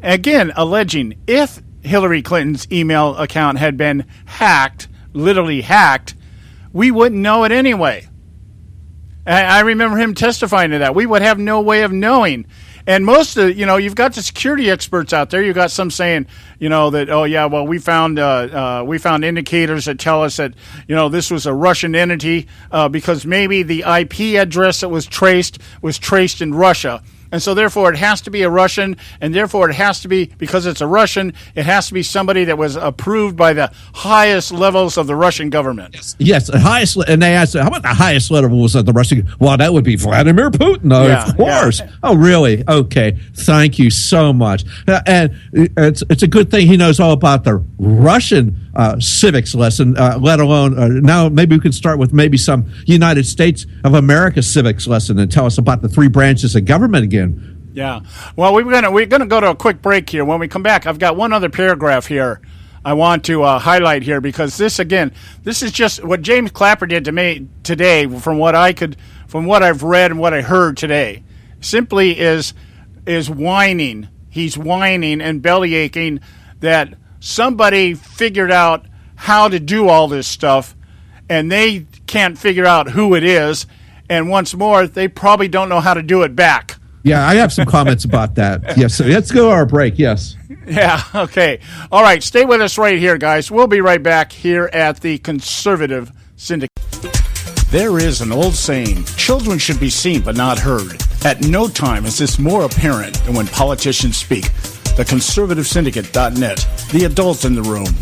again, alleging, if Hillary Clinton's email account had been hacked, literally hacked, we wouldn't know it anyway. I remember him testifying to that. We would have no way of knowing. And most of, you've got the security experts out there. You've got some saying, that, oh yeah, well, we found indicators that tell us that, this was a Russian entity because maybe the IP address that was traced in Russia. And so therefore it has to be a Russian, and therefore it has to be, because it's a Russian, it has to be somebody that was approved by the highest levels of the Russian government. Yes, the highest, and they asked, how about the highest levels of the Russian? Well, that would be Vladimir Putin, of course. Yeah. Oh, really? Okay, thank you so much. And it's a good thing he knows all about the Russian civics lesson, let alone, now maybe we can start with maybe some United States of America civics lesson and tell us about the three branches of government again. Yeah. Well, we're gonna go to a quick break here. When we come back, I've got one other paragraph here I want to highlight here, because this is just what James Clapper did to me today, from what I've read and what I heard today. Simply is whining. He's whining and bellyaching that somebody figured out how to do all this stuff, and they can't figure out who it is. And once more, they probably don't know how to do it back. Yeah, I have some comments about that. Yes, so let's go to our break. Yes. Yeah, okay. All right, stay with us right here, guys. We'll be right back here at the Conservative Syndicate. There is an old saying, children should be seen but not heard. At no time is this more apparent than when politicians speak. TheConservativeSyndicate.net, the adult in the room.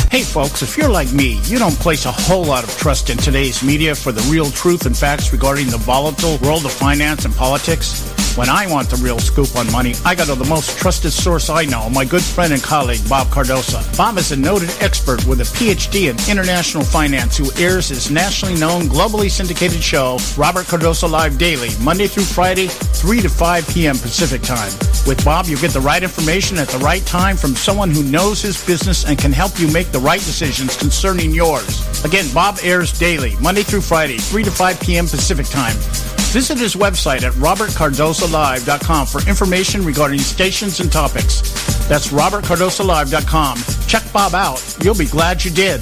Hey folks, if you're like me, you don't place a whole lot of trust in today's media for the real truth and facts regarding the volatile world of finance and politics. When I want the real scoop on money, I go to the most trusted source I know, my good friend and colleague, Bob Cardoso. Bob is a noted expert with a PhD in international finance who airs his nationally known, globally syndicated show, Robert Cardoso Live Daily, Monday through Friday, 3 to 5 p.m. Pacific Time. With Bob, you get the right information at the right time from someone who knows his business and can help you make the right decisions concerning yours. Again, Bob airs daily, Monday through Friday, 3 to 5 p.m. Pacific Time. Visit his website at robertcardosolive.com for information regarding stations and topics. That's robertcardosolive.com. Check Bob out. You'll be glad you did.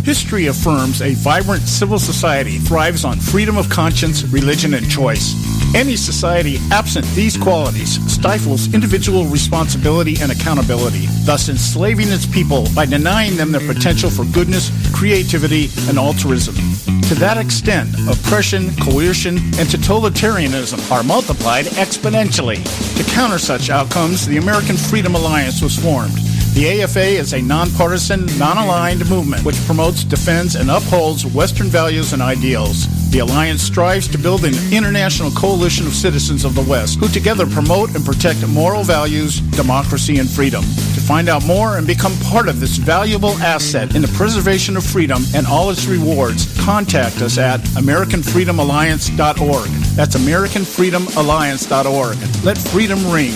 History affirms a vibrant civil society thrives on freedom of conscience, religion, and choice. Any society absent these qualities stifles individual responsibility and accountability, thus enslaving its people by denying them their potential for goodness, creativity, and altruism. To that extent, oppression, coercion, and totalitarianism are multiplied exponentially. To counter such outcomes, the American Freedom Alliance was formed. The AFA is a nonpartisan, non-aligned movement which promotes, defends, and upholds Western values and ideals. The Alliance strives to build an international coalition of citizens of the West who together promote and protect moral values, democracy, and freedom. To find out more and become part of this valuable asset in the preservation of freedom and all its rewards, contact us at AmericanFreedomAlliance.org. That's AmericanFreedomAlliance.org. Let freedom ring.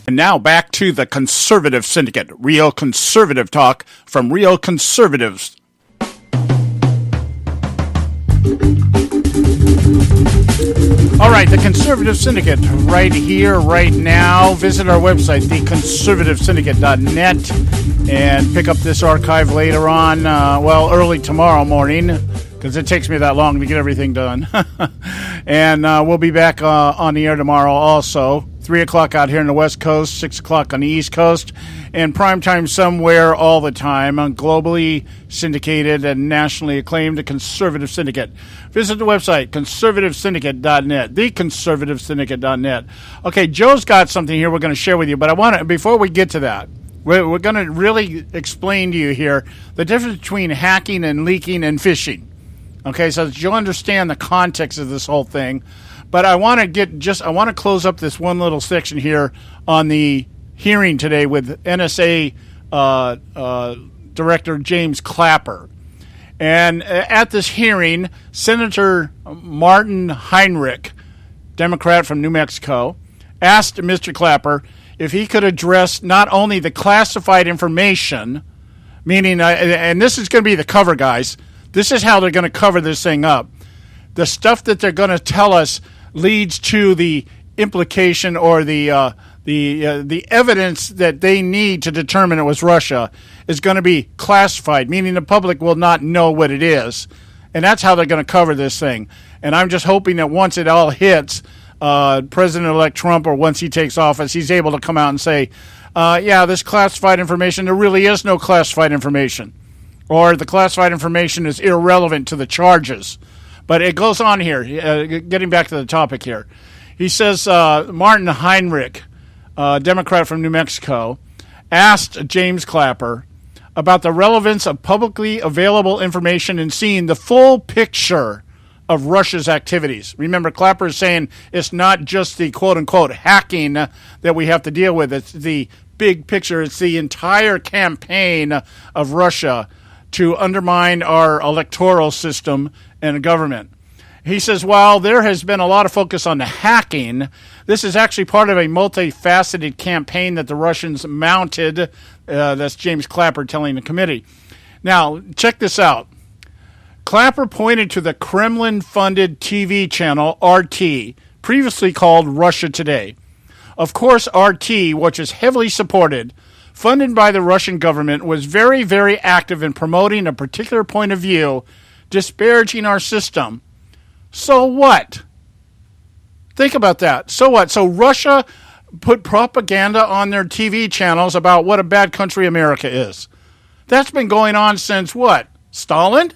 And now back to the Conservative Syndicate, real conservative talk from real conservatives. All right, the Conservative Syndicate, right here, right now. Visit our website, theconservativesyndicate.net, and pick up this archive later on, early tomorrow morning, because it takes me that long to get everything done. And we'll be back on the air tomorrow also. 3 o'clock out here on the West Coast, 6 o'clock on the East Coast, and primetime somewhere all the time on globally syndicated and nationally acclaimed the Conservative Syndicate. Visit the website, conservativesyndicate.net, theconservativesyndicate.net. Okay, Joe's got something here we're going to share with you, but before we get to that, we're going to really explain to you here the difference between hacking and leaking and phishing. Okay, so that you'll understand the context of this whole thing. But I want to close up this one little section here on the hearing today with NSA Director James Clapper. And at this hearing, Senator Martin Heinrich, Democrat from New Mexico, asked Mr. Clapper if he could address not only the classified information, meaning, and this is going to be the cover, guys. This is how they're going to cover this thing up. The stuff that they're going to tell us leads to the implication or the evidence that they need to determine it was Russia is going to be classified, meaning the public will not know what it is. And that's how they're going to cover this thing. And I'm just hoping that once it all hits President-elect Trump, or once he takes office, he's able to come out and say, this classified information, there really is no classified information. Or the classified information is irrelevant to the charges. But it goes on here, getting back to the topic here. He says Martin Heinrich, Democrat from New Mexico, asked James Clapper about the relevance of publicly available information and seeing the full picture of Russia's activities. Remember, Clapper is saying it's not just the quote-unquote hacking that we have to deal with. It's the big picture. It's the entire campaign of Russia to undermine our electoral system and government. He says, while there has been a lot of focus on the hacking, this is actually part of a multifaceted campaign that the Russians mounted. That's James Clapper telling the committee. Now, check this out. Clapper pointed to the Kremlin-funded TV channel RT, previously called Russia Today. Of course, RT, which is heavily supported, funded by the Russian government, was very, very active in promoting a particular point of view, disparaging our system. So what? Think about that. So what? So Russia put propaganda on their TV channels about what a bad country America is. That's been going on since what? Stalin?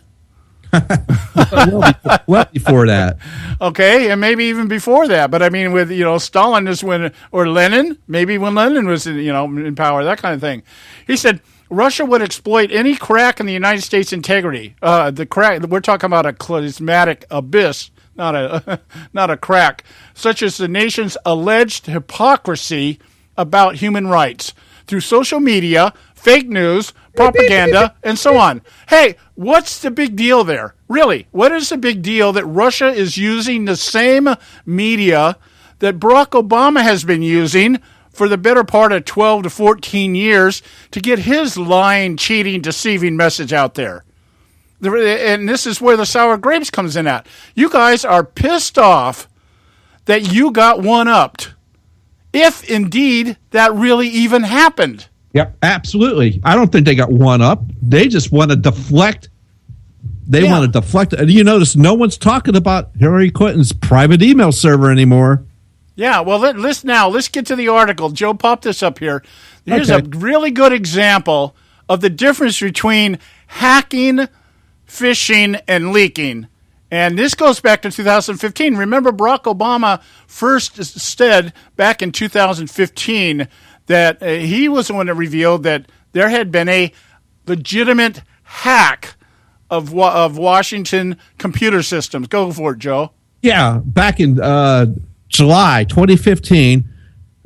well before that. Okay, and maybe even before that. But I mean, with Stalin is when, or Lenin, maybe when Lenin was in power, that kind of thing. He said Russia would exploit any crack in the United States' integrity. The crack we're talking about, a clismatic abyss, not a crack, such as the nation's alleged hypocrisy about human rights through social media, fake news, propaganda, and so on. Hey, what's the big deal there? Really, what is the big deal that Russia is using the same media that Barack Obama has been using for the better part of 12 to 14 years to get his lying, cheating, deceiving message out there? And this is where the sour grapes comes in at. You guys are pissed off that you got one-upped, if indeed that really even happened. Yep, absolutely. I don't think they got one up. They just want to deflect. Want to deflect. And you notice no one's talking about Hillary Clinton's private email server anymore. Yeah, well, let's get to the article. Joe, pop this up here. Here's a really good example of the difference between hacking, phishing, and leaking. And this goes back to 2015. Remember, Barack Obama first said back in 2015 that he was the one that revealed that there had been a legitimate hack of Washington computer systems. Go for it, Joe. Yeah, back in July 2015,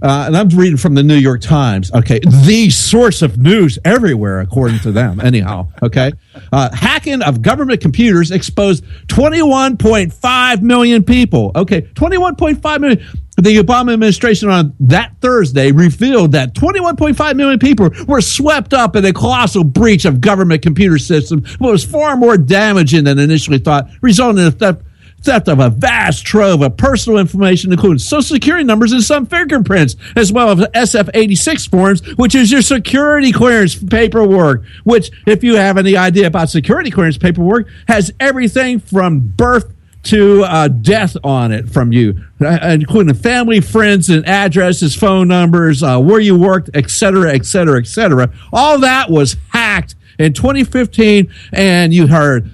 and I'm reading from the New York Times, okay, the source of news everywhere, according to them, anyhow, okay? Hacking of government computers exposed 21.5 million people. Okay, 21.5 million. The Obama administration on that Thursday revealed that 21.5 million people were swept up in a colossal breach of government computer systems, what was far more damaging than initially thought, resulting in the theft of a vast trove of personal information, including Social Security numbers and some fingerprints, as well as SF-86 forms, which is your security clearance paperwork, which, if you have any idea about security clearance paperwork, has everything from birth to death on it from you, including family, friends, and addresses, phone numbers, where you worked, et cetera, et cetera, et cetera. All that was hacked in 2015, and you heard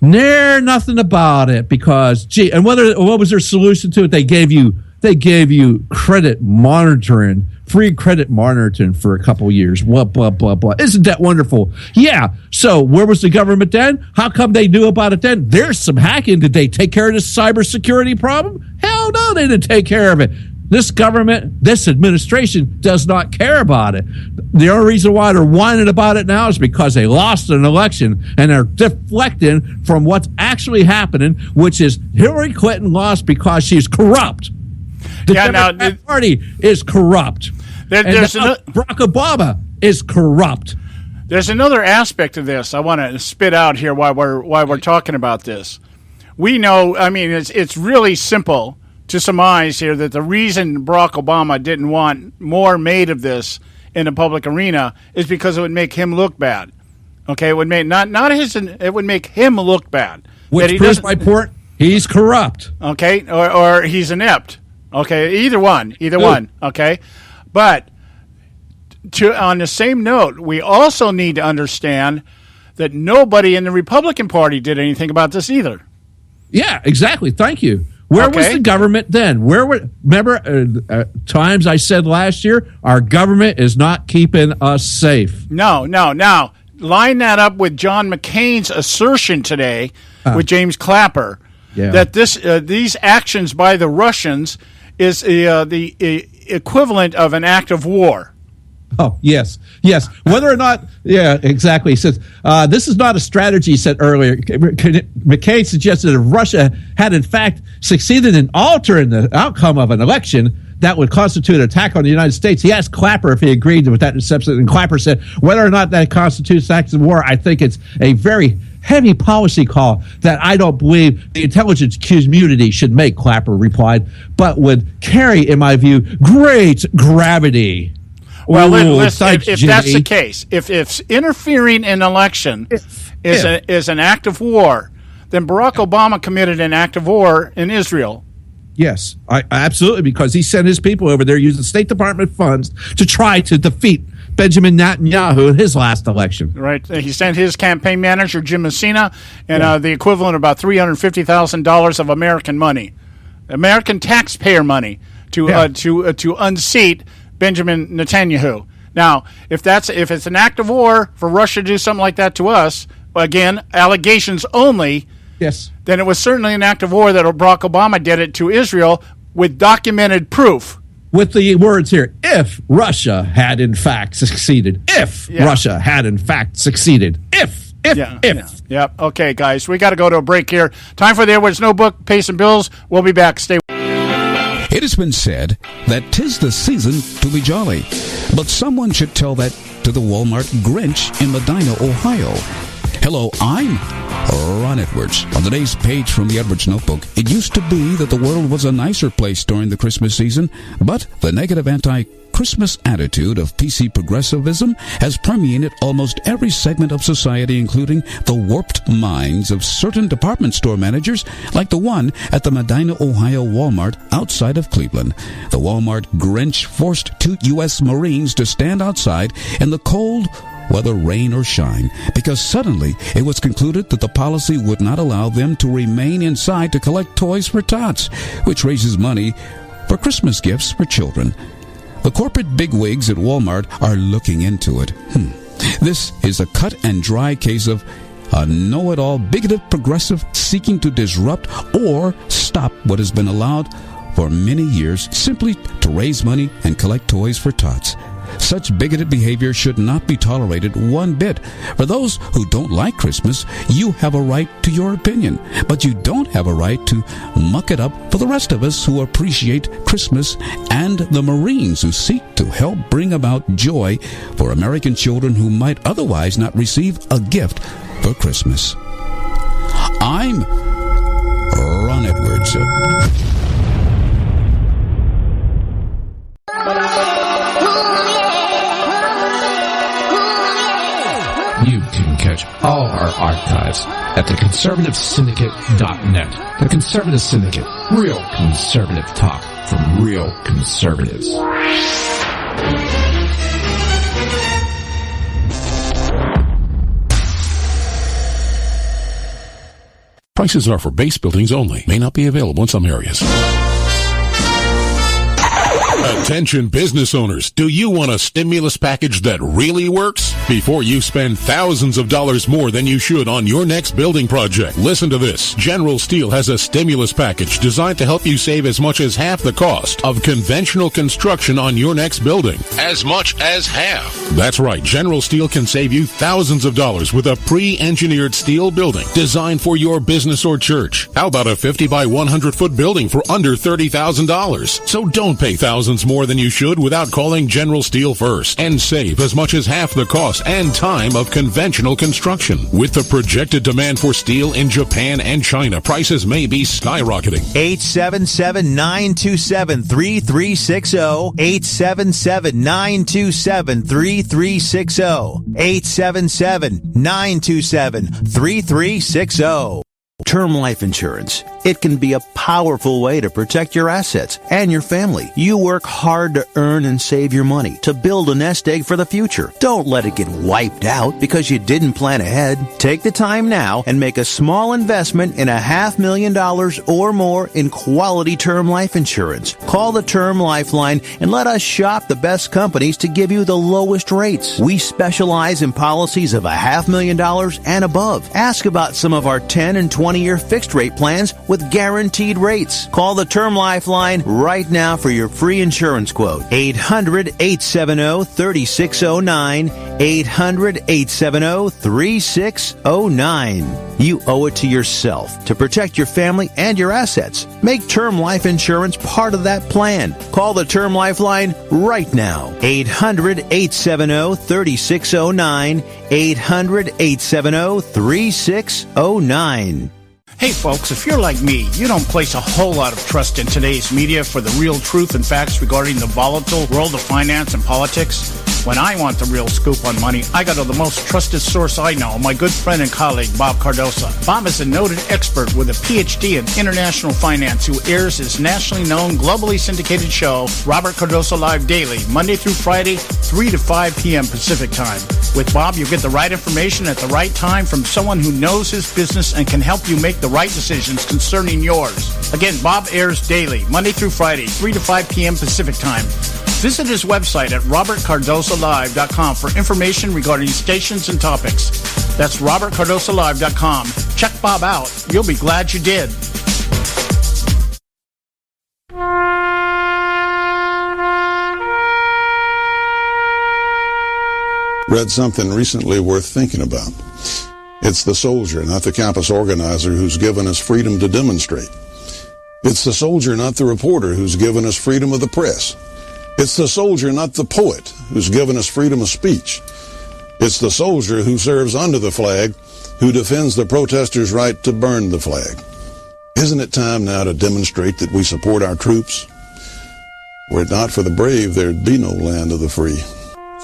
nothing about it because, and what was their solution to it? They gave you credit monitoring, free credit monitoring for a couple years. Blah, blah, blah, blah. Isn't that wonderful? Yeah. So where was the government then? How come they knew about it then? There's some hacking. Did they take care of this cybersecurity problem? Hell no, they didn't take care of it. This government, this administration does not care about it. The only reason why they're whining about it now is because they lost an election and they're deflecting from what's actually happening, which is Hillary Clinton lost because she's corrupt. The Democratic Party is corrupt. Barack Obama is corrupt. There's another aspect of this I want to spit out here while we're talking about this. We know, I mean, it's really simple to surmise here that the reason Barack Obama didn't want more made of this in the public arena is because it would make him look bad. Okay, it would make it would make him look bad. Which proves my point. He's corrupt. Okay, or he's inept. Okay, either one. Okay, but on the same note, we also need to understand that nobody in the Republican Party did anything about this either. Yeah, exactly. Thank you. Where was the government then? Remember times I said last year, our government is not keeping us safe. No. Now, line that up with John McCain's assertion today with James Clapper that these actions by the Russians is the equivalent of an act of war. Oh, yes. Whether or not, yeah, exactly. He says, this is not a strategy, he said earlier. McCain suggested if Russia had, in fact, succeeded in altering the outcome of an election that would constitute an attack on the United States. He asked Clapper if he agreed with that assessment, and Clapper said, whether or not that constitutes acts of war, I think it's a very heavy policy call that I don't believe the intelligence community should make, Clapper replied, but would carry, in my view, great gravity. Well, listen, if that's the case, if interfering in an election is an act of war, then Barack Obama committed an act of war in Israel. Yes, absolutely, because he sent his people over there using State Department funds to try to defeat Benjamin Netanyahu in his last election. Right. He sent his campaign manager, Jim Messina, and the equivalent of about $350,000 of American money, American taxpayer money, to unseat Benjamin Netanyahu. Now, if it's an act of war for Russia to do something like that to us, again, allegations only, yes, then it was certainly an act of war that Barack Obama did it to Israel with documented proof. With the words here, if Russia had in fact succeeded. If Russia had in fact succeeded. If. Yep. Okay, guys, we got to go to a break here. Time for the Edwards Notebook, Pay Some Bills. We'll be back. Stay. It has been said that 'tis the season to be jolly, but someone should tell that to the Walmart Grinch in Medina, Ohio. Hello, I'm Ron Edwards. On today's page from the Edwards Notebook, it used to be that the world was a nicer place during the Christmas season, but the negative anti-Christmas attitude of PC progressivism has permeated almost every segment of society, including the warped minds of certain department store managers like the one at the Medina, Ohio Walmart outside of Cleveland. The Walmart Grinch forced 2 U.S. Marines to stand outside in the cold, whether rain or shine, because suddenly it was concluded that the policy would not allow them to remain inside to collect toys for tots, which raises money for Christmas gifts for children. The corporate bigwigs at Walmart are looking into it. This is a cut and dry case of a know-it-all bigoted progressive seeking to disrupt or stop what has been allowed for many years simply to raise money and collect toys for tots. Such bigoted behavior should not be tolerated one bit. For those who don't like Christmas, you have a right to your opinion, but you don't have a right to muck it up for the rest of us who appreciate Christmas and the Marines who seek to help bring about joy for American children who might otherwise not receive a gift for Christmas. I'm Ron Edwards. You can catch all our archives at theconservativesyndicate.net. The Conservative Syndicate. Real conservative talk from real conservatives. Prices are for base buildings only. May not be available in some areas. Attention business owners, do you want a stimulus package that really works? Before you spend thousands of dollars more than you should on your next building project, listen to this. General Steel has a stimulus package designed to help you save as much as half the cost of conventional construction on your next building. As much as half. That's right, General Steel can save you thousands of dollars with a pre-engineered steel building designed for your business or church. How about a 50 by 100 foot building for under $30,000? So don't pay thousands more than you should without calling General Steel first and save as much as half the cost and time of conventional construction. With the projected demand for steel in Japan and China, prices may be skyrocketing. 877-927-3360. 877-927-3360. 877-927-3360. Term life insurance. It can be a powerful way to protect your assets and your family. You work hard to earn and save your money to build a nest egg for the future. Don't let it get wiped out because you didn't plan ahead. Take the time now and make a small investment in $500,000 or more in quality term life insurance. Call the Term Lifeline and let us shop the best companies to give you the lowest rates. We specialize in policies of $500,000 and above. Ask about some of our 10 and 20-year fixed rate plans with guaranteed rates. Call the Term Lifeline right now for your free insurance quote. 800-870-3609. 800-870-3609. You owe it to yourself to protect your family and your assets. Make term life insurance part of that plan. Call the Term Lifeline right now. 800-870-3609. 800-870-3609. Hey folks, if you're like me, you don't place a whole lot of trust in today's media for the real truth and facts regarding the volatile world of finance and politics. When I want the real scoop on money, I go to the most trusted source I know, my good friend and colleague, Bob Cardoso. Bob is a noted expert with a PhD in international finance who airs his nationally known, globally syndicated show, Robert Cardoso Live Daily, Monday through Friday, 3 to 5 p.m. Pacific Time. With Bob, you get the right information at the right time from someone who knows his business and can help you make the right decisions concerning yours. Again, Bob airs daily, Monday through Friday, 3 to 5 p.m. Pacific Time. Visit his website at robertcardosolive.com for information regarding stations and topics. That's robertcardosolive.com. Check Bob out. You'll be glad you did. Read something recently worth thinking about. It's the soldier, not the campus organizer, who's given us freedom to demonstrate. It's the soldier, not the reporter, who's given us freedom of the press. It's the soldier, not the poet, who's given us freedom of speech. It's the soldier who serves under the flag, who defends the protesters' right to burn the flag. Isn't it time now to demonstrate that we support our troops? Were it not for the brave, there'd be no land of the free.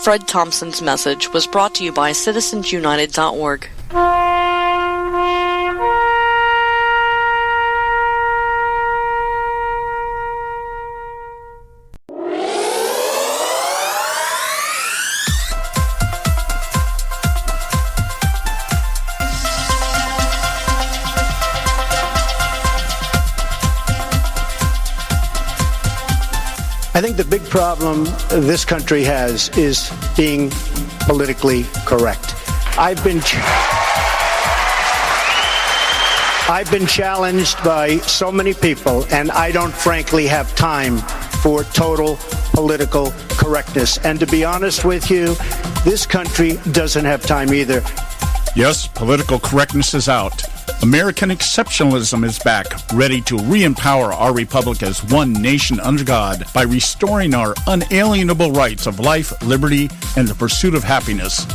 Fred Thompson's message was brought to you by citizensunited.org. I think the big problem this country has is being politically correct. I've been challenged by so many people, and I don't frankly have time for total political correctness. And to be honest with you, this country doesn't have time either. Yes, political correctness is out. American exceptionalism is back, ready to re-empower our republic as one nation under God by restoring our unalienable rights of life, liberty, and the pursuit of happiness.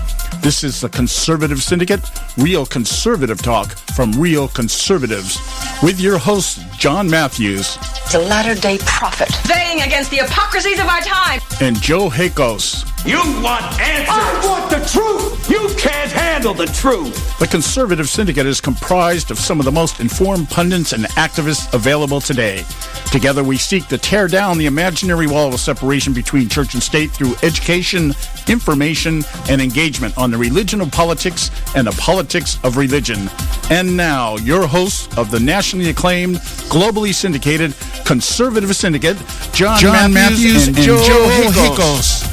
This is the Conservative Syndicate, real conservative talk from real conservatives, with your host, John Matthews. The latter-day prophet. Vying against the hypocrisies of our time. And Joe Hakos. You want answers! I want the truth! You can't handle the truth! The Conservative Syndicate is comprised of some of the most informed pundits and activists available today. Together we seek to tear down the imaginary wall of separation between church and state through education, information, and engagement on the religion of politics and the politics of religion. And now, your hosts of the nationally acclaimed, globally syndicated Conservative Syndicate, John Matthews and Joe Hakos.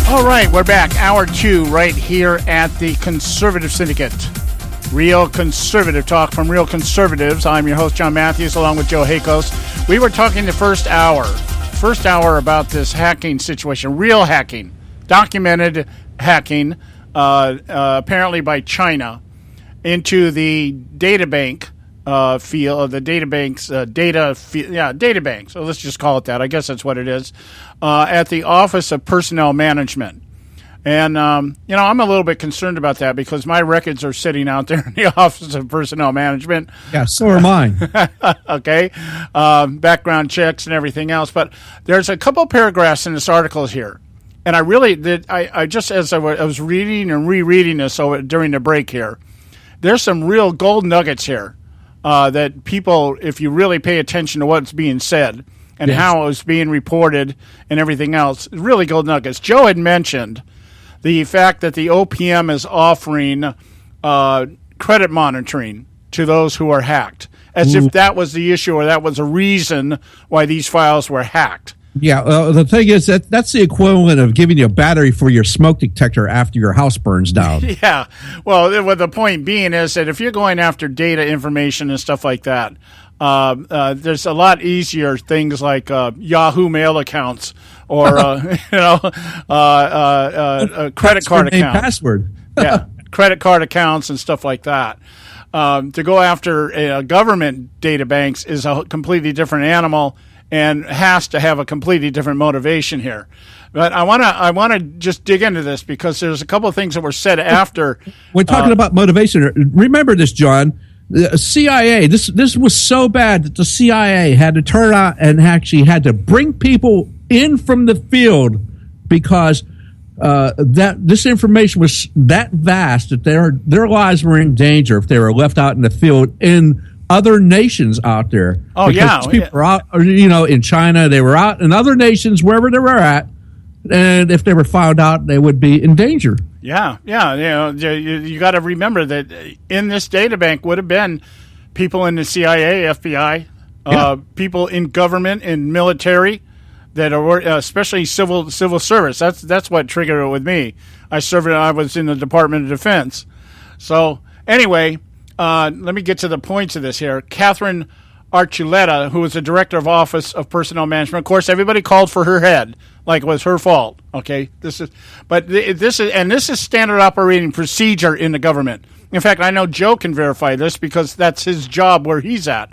All right, we're back. Hour 2 right here at the Conservative Syndicate. Real conservative talk from real conservatives. I'm your host, John Matthews, along with Joe Hakos. We were talking the first hour about this hacking situation, real hacking, documented hacking, apparently by China, into the databank field, the databank. So let's just call it that. I guess that's what it is. At the Office of Personnel Management. And, I'm a little bit concerned about that because my records are sitting out there in the Office of Personnel Management. Yeah, so are mine. Okay. Background checks and everything else. But there's a couple paragraphs in this article here. And I really did, I just, as I was reading and rereading this during the break here, there's some real gold nuggets here that people, if you really pay attention to what's being said and how it was being reported and everything else, really gold nuggets. Joe had mentioned the fact that the OPM is offering credit monitoring to those who are hacked, as if that was the issue or that was a reason why these files were hacked. Yeah, the thing is that's the equivalent of giving you a battery for your smoke detector after your house burns down. Yeah, well, the point being is that if you're going after data information and stuff like that, there's a lot easier things like Yahoo mail accounts or credit card accounts. Password. Yeah, credit card accounts and stuff like that. To go after government data banks is a completely different animal and has to have a completely different motivation here. But I want to just dig into this because there's a couple of things that were said after. We're talking about motivation. Remember this, John. The CIA, this was so bad that the CIA had to turn out and actually had to bring people in from the field because that this information was that vast that their lives were in danger if they were left out in the field in other nations out there. Oh, because yeah. people were out, in China, they were out in other nations, wherever they were at, and if they were found out, they would be in danger. Yeah. You got to remember that in this data bank would have been people in the CIA, FBI, people in government, in military, that are especially civil service. That's what triggered it with me. I was in the Department of Defense. So anyway, let me get to the points of this here. Catherine Archuleta, who was the director of Office of Personnel Management. Of course, everybody called for her head like it was her fault. Okay, this is standard operating procedure in the government. In fact, I know Joe can verify this because that's his job where he's at.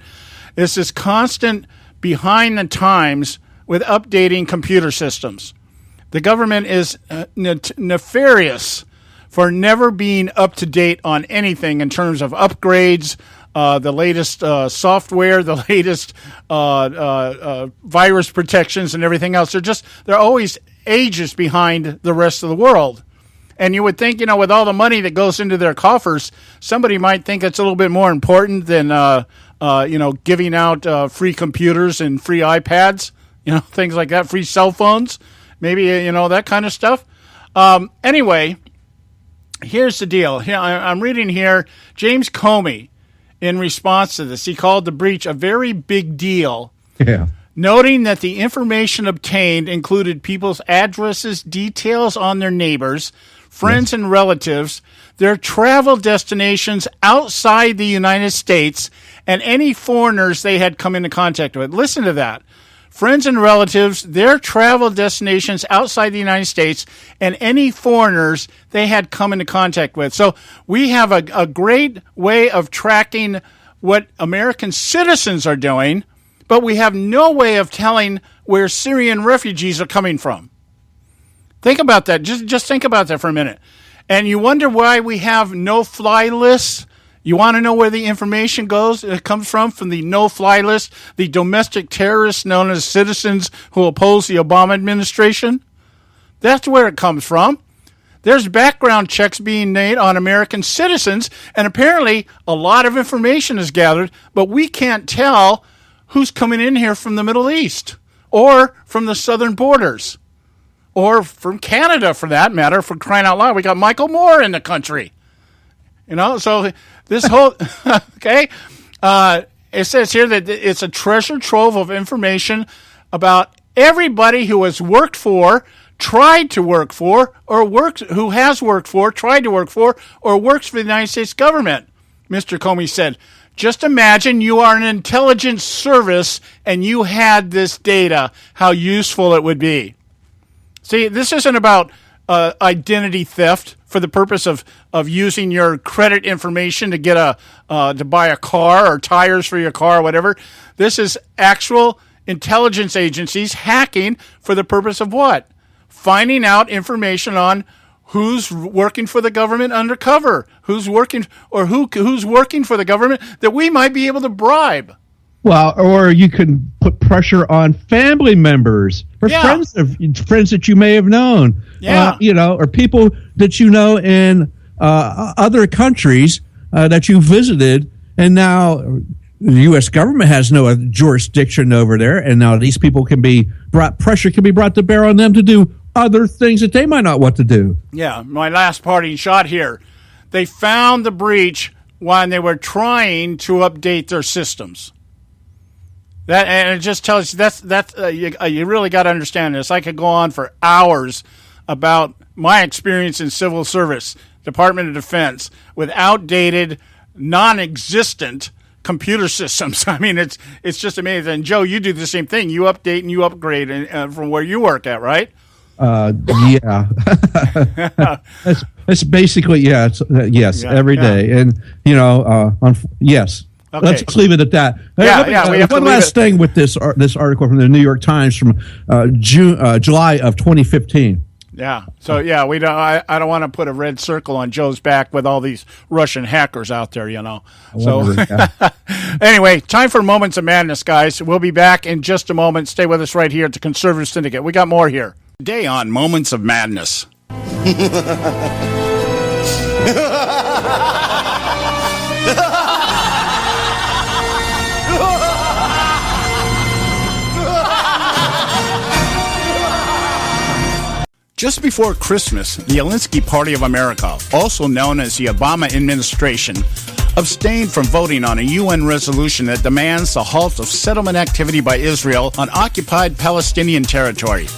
It's this constant behind the times with updating computer systems. The government is nefarious for never being up to date on anything in terms of upgrades, the latest software, the latest virus protections and everything else. They're always ages behind the rest of the world. And you would think, with all the money that goes into their coffers, somebody might think it's a little bit more important than, giving out free computers and free iPads, things like that, free cell phones, maybe, that kind of stuff. Anyway, here's the deal. Here, I'm reading here, James Comey, in response to this, he called the breach a very big deal. Yeah. Noting that the information obtained included people's addresses, details on their neighbors, friends and relatives, their travel destinations outside the United States, and any foreigners they had come into contact with. Listen to that. Friends and relatives, their travel destinations outside the United States, and any foreigners they had come into contact with. So we have a great way of tracking what American citizens are doing, but we have no way of telling where Syrian refugees are coming from. Think about that. Just think about that for a minute. And you wonder why we have no-fly lists? You want to know where the information goes? It comes from the no-fly list, the domestic terrorists known as citizens who oppose the Obama administration. That's where it comes from. There's background checks being made on American citizens, and apparently a lot of information is gathered, but we can't tell who's coming in here from the Middle East or from the southern borders or from Canada, for that matter, for crying out loud. We got Michael Moore in the country. So this whole, okay, it says here that it's a treasure trove of information about everybody who has worked for, tried to work for, or who has worked for, tried to work for, or works for the United States government. Mr. Comey said, just imagine you are an intelligence service and you had this data, how useful it would be. See, this isn't about identity theft for the purpose of using your credit information to get to buy a car or tires for your car or whatever. This is actual intelligence agencies hacking for the purpose of what? Finding out information on who's working for the government undercover, who's working for the government that we might be able to bribe. Well, or you can put pressure on family members or friends that you may have known, or people that you know in other countries that you visited, and now the U.S. government has no jurisdiction over there, and now these people pressure can be brought to bear on them to do other things that they might not want to do. Yeah, my last parting shot here. They found the breach when they were trying to update their systems. And it just tells you you really got to understand this. I could go on for hours about my experience in civil service, Department of Defense, with outdated, non-existent computer systems. I mean, it's just amazing. And Joe, you do the same thing. You update and you upgrade from where you work at, right? Yeah. It's basically yes, every day, and yes. Okay. Let's leave it at that. One last thing with this article from the New York Times from July of 2015. Yeah. So we don't. I don't want to put a red circle on Joe's back with all these Russian hackers out there. So anyway, time for Moments of Madness, guys. We'll be back in just a moment. Stay with us right here at the Conservative Syndicate. We got more here. Today on Moments of Madness. Just before Christmas, the Alinsky Party of America, also known as the Obama administration, abstained from voting on a UN resolution that demands the halt of settlement activity by Israel on occupied Palestinian territory.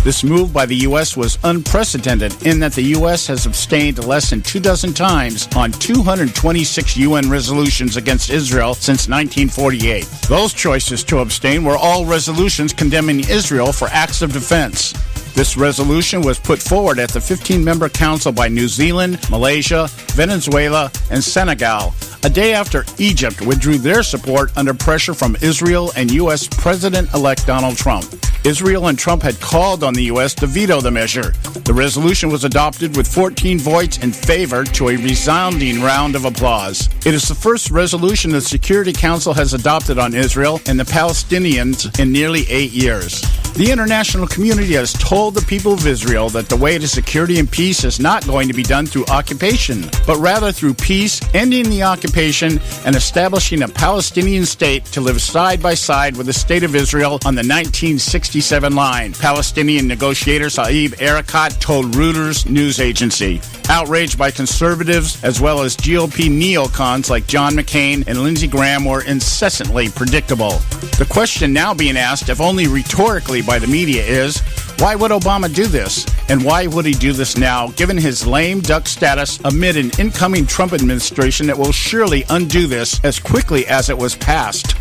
This move by the U.S. was unprecedented in that the U.S. has abstained less than 24 times on 226 UN resolutions against Israel since 1948. Those choices to abstain were all resolutions condemning Israel for acts of defense. This resolution was put forward at the 15-member council by New Zealand, Malaysia, Venezuela, and Senegal, a day after Egypt withdrew their support under pressure from Israel and U.S. President-elect Donald Trump. Israel and Trump had called on the U.S. to veto the measure. The resolution was adopted with 14 votes in favor to a resounding round of applause. It is the first resolution the Security Council has adopted on Israel and the Palestinians in nearly 8 years. The international community has told the people of Israel that the way to security and peace is not going to be done through occupation, but rather through peace, ending the occupation, and establishing a Palestinian state to live side by side with the state of Israel on the 1967 line, Palestinian negotiator Saeb Erekat told Reuters news agency. Outraged by conservatives as well as GOP neocons like John McCain and Lindsey Graham were incessantly predictable. The question now being asked, if only rhetorically by the media, is Why would Obama do this? And why would he do this now, given his lame duck status amid an incoming Trump administration that will surely undo this as quickly as it was passed?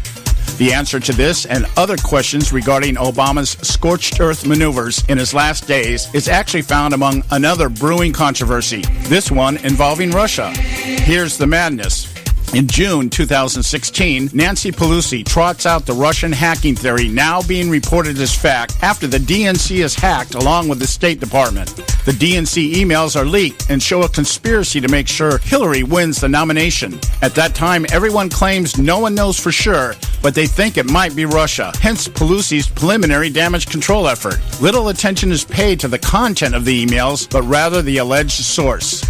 The answer to this and other questions regarding Obama's scorched earth maneuvers in his last days is actually found among another brewing controversy, this one involving Russia. Here's the madness. In June 2016, Nancy Pelosi trots out the Russian hacking theory now being reported as fact after the DNC is hacked along with the State Department. The DNC emails are leaked and show a conspiracy to make sure Hillary wins the nomination. At that time, everyone claims no one knows for sure, but they think it might be Russia, hence Pelosi's preliminary damage control effort. Little attention is paid to the content of the emails, but rather the alleged source.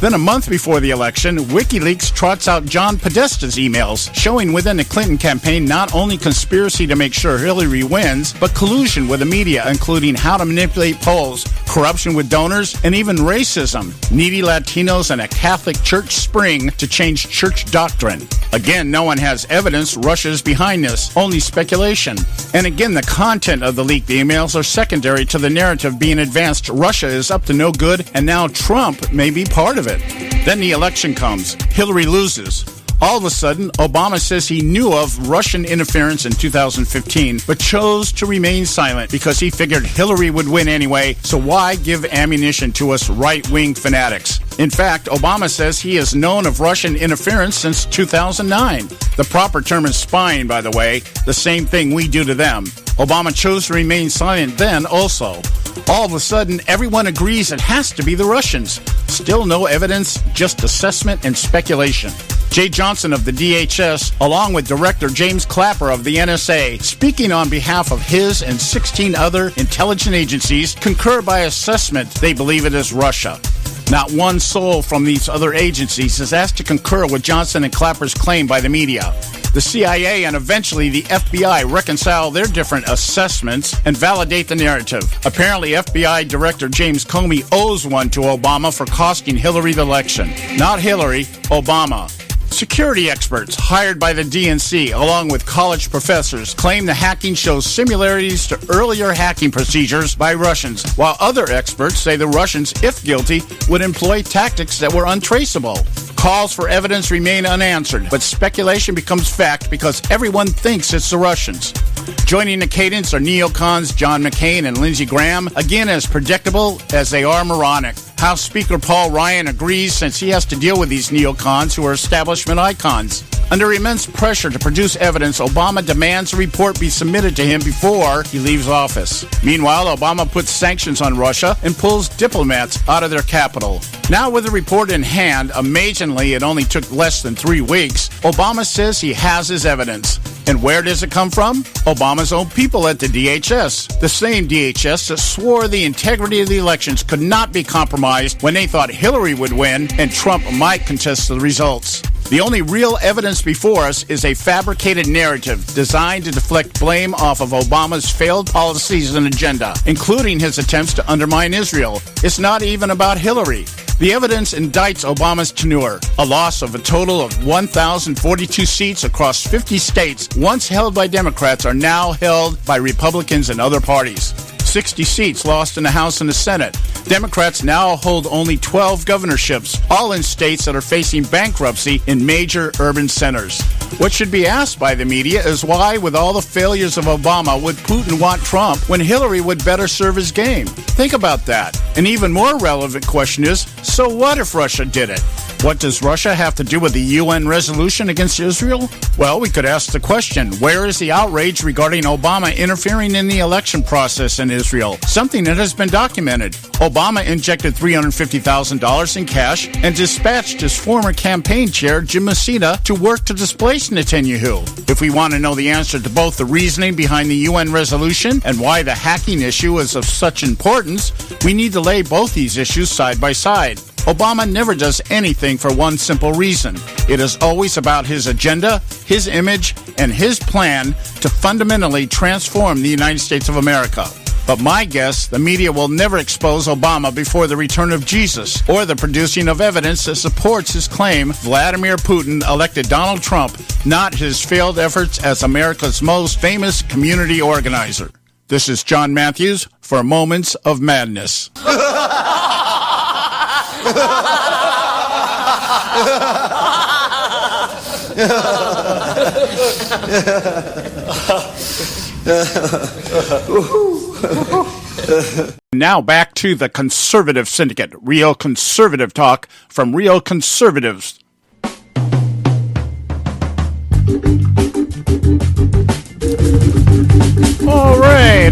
Then a month before the election, WikiLeaks trots out John Podesta's emails, showing within the Clinton campaign not only conspiracy to make sure Hillary wins, but collusion with the media, including how to manipulate polls, corruption with donors, and even racism, needy Latinos, and a Catholic church spring to change church doctrine. Again, no one has evidence Russia is behind this, only speculation. And again, the content of the leaked emails are secondary to the narrative being advanced Russia is up to no good, and now Trump may be part of it. Then the election comes. Hillary loses. All of a sudden, Obama says he knew of Russian interference in 2015, but chose to remain silent because he figured Hillary would win anyway, so why give ammunition to us right-wing fanatics? In fact, Obama says he has known of Russian interference since 2009. The proper term is spying, by the way, the same thing we do to them. Obama chose to remain silent then also. All of a sudden, everyone agrees it has to be the Russians. Still no evidence, just assessment and speculation. Jay Johnson of the DHS, along with Director James Clapper of the NSA, speaking on behalf of his and 16 other intelligence agencies, concur by assessment they believe it is Russia. Not one soul from these other agencies is asked to concur with Johnson and Clapper's claim by the media. The CIA and eventually the FBI reconcile their different assessments and validate the narrative. Apparently, FBI Director James Comey owes one to Obama for costing Hillary the election. Not Hillary, Obama. Security experts hired by the DNC, along with college professors, claim the hacking shows similarities to earlier hacking procedures by Russians, while other experts say the Russians, if guilty, would employ tactics that were untraceable. Calls for evidence remain unanswered, but speculation becomes fact because everyone thinks it's the Russians. Joining the cadence are neocons John McCain and Lindsey Graham, again as predictable as they are moronic. House Speaker Paul Ryan agrees since he has to deal with these neocons who are establishment icons. Under immense pressure to produce evidence, Obama demands a report be submitted to him before he leaves office. Meanwhile, Obama puts sanctions on Russia and pulls diplomats out of their capital. Now with the report in hand, amazingly it only took less than 3 weeks, Obama says he has his evidence. And where does it come from? Obama's own people at the DHS. The same DHS that swore the integrity of the elections could not be compromised when they thought Hillary would win and Trump might contest the results. The only real evidence before us is a fabricated narrative designed to deflect blame off of Obama's failed policies and agenda, including his attempts to undermine Israel. It's not even about Hillary. The evidence indicts Obama's tenure, a loss of a total of 1,042 seats across 50 states once held by Democrats are now held by Republicans and other parties. 60 seats lost in the House and the Senate. Democrats now hold only 12 governorships, all in states that are facing bankruptcy in major urban centers. What should be asked by the media is why, with all the failures of Obama, would Putin want Trump when Hillary would better serve his game? Think about that. An even more relevant question is, so what if Russia did it? What does Russia have to do with the UN resolution against Israel? Well, we could ask the question, where is the outrage regarding Obama interfering in the election process in Israel? Something that has been documented. Obama injected $350,000 in cash and dispatched his former campaign chair, Jim Messina, to work to displace Netanyahu. If we want to know the answer to both the reasoning behind the UN resolution and why the hacking issue is of such importance, we need to lay both these issues side by side. Obama never does anything for one simple reason. It is always about his agenda, his image, and his plan to fundamentally transform the United States of America. But my guess, the media will never expose Obama before the return of Jesus or the producing of evidence that supports his claim Vladimir Putin elected Donald Trump, not his failed efforts as America's most famous community organizer. This is John Matthews for Moments of Madness. Now back to the Conservative Syndicate, real conservative talk from real conservatives.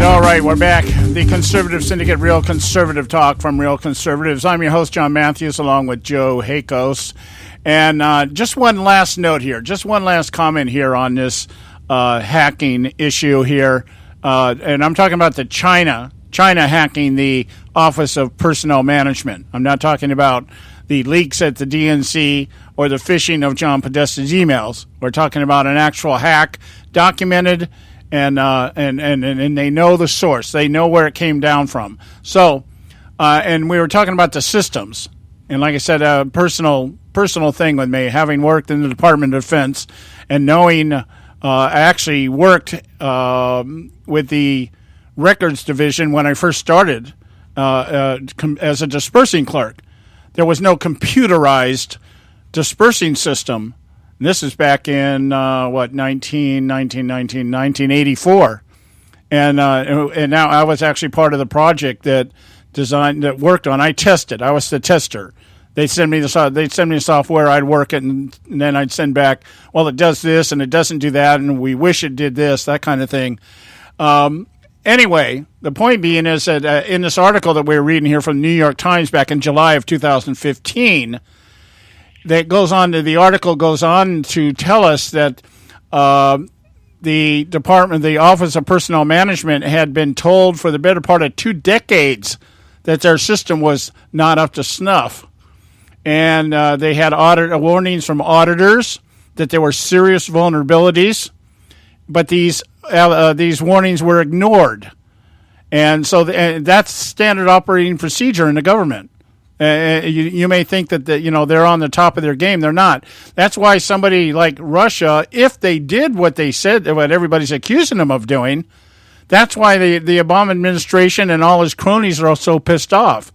All right, we're back. The Conservative Syndicate, real conservative talk from real conservatives. I'm your host, John Matthews, along with Joe Hakos. And just one last note here, just one last comment here on this hacking issue here. And I'm talking about the China hacking the Office of Personnel Management. I'm not talking about the leaks at the DNC or the phishing of John Podesta's emails. We're talking about an actual hack, documented, and they know the source. They know where it came down from. So, and we were talking about the systems. And like I said, a personal thing with me, having worked in the Department of Defense and knowing, I actually worked with the records division when I first started as a dispersing clerk. There was no computerized dispersing system. And this is back in 1984, and now I was actually part of the project that worked on. I tested. I was the tester. They'd send me the software. I'd work it, and then I'd send back. Well, it does this, and it doesn't do that, and we wish it did this. That kind of thing. Anyway, the point being is that in this article that we're reading here from the New York Times back in July of 2015. The article goes on to tell us that the Office of Personnel Management had been told for the better part of 2 decades that their system was not up to snuff. And they had warnings from auditors that there were serious vulnerabilities, but these warnings were ignored. And so that's standard operating procedure in the government. You may think that they're on the top of their game. They're not. That's why somebody like Russia, if they did what they said, what everybody's accusing them of doing, that's why the Obama administration and all his cronies are so pissed off,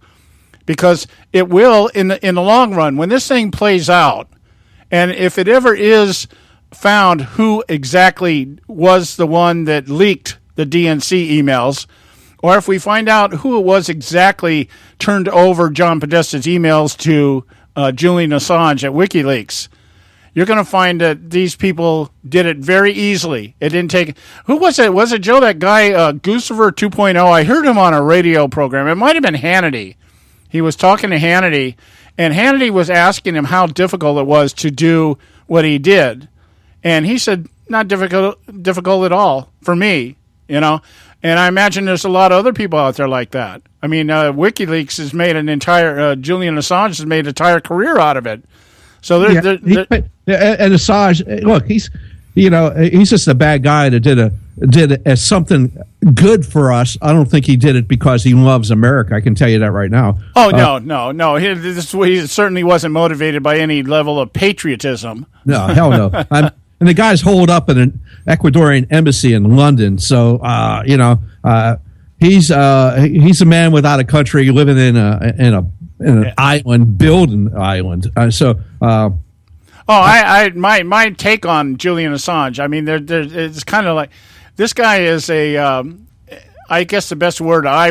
because it will in the long run, when this thing plays out, and if it ever is found who exactly was the one that leaked the DNC emails, or if we find out who it was exactly turned over John Podesta's emails to Julian Assange at WikiLeaks, you're going to find that these people did it very easily. It didn't take... Who was it? Was it, Joe, that guy, Goosever 2.0? I heard him on a radio program. It might have been Hannity. He was talking to Hannity, and Hannity was asking him how difficult it was to do what he did. And he said, not difficult at all for me, And I imagine there's a lot of other people out there like that. I mean, WikiLeaks has made Julian Assange has made an entire career out of it. So and Assange, look, he's just a bad guy that did it as something good for us. I don't think he did it because he loves America. I can tell you that right now. Oh, no. He certainly wasn't motivated by any level of patriotism. No, hell no. And the guy's holed up in an Ecuadorian embassy in London. So, he's a man without a country living in an island, building an island. My take on Julian Assange, I mean, it's kind of like, this guy is I guess the best word I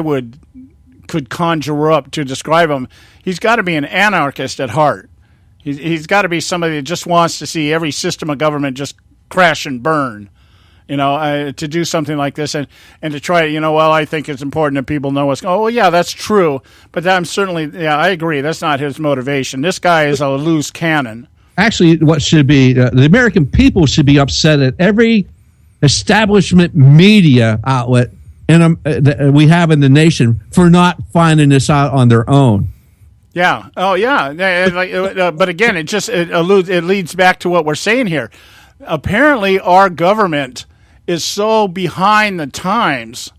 could conjure up to describe him, he's got to be an anarchist at heart. He's got to be somebody that just wants to see every system of government just crash and burn, to do something like this and to try, I think it's important that people know what's going on. Oh, well, yeah, that's true. But I agree. That's not his motivation. This guy is a loose cannon. Actually, what should be, the American people should be upset at every establishment media outlet that we have in the nation for not finding this out on their own. Yeah. Oh, yeah. But again, it leads back to what we're saying here. Apparently, our government is so behind the times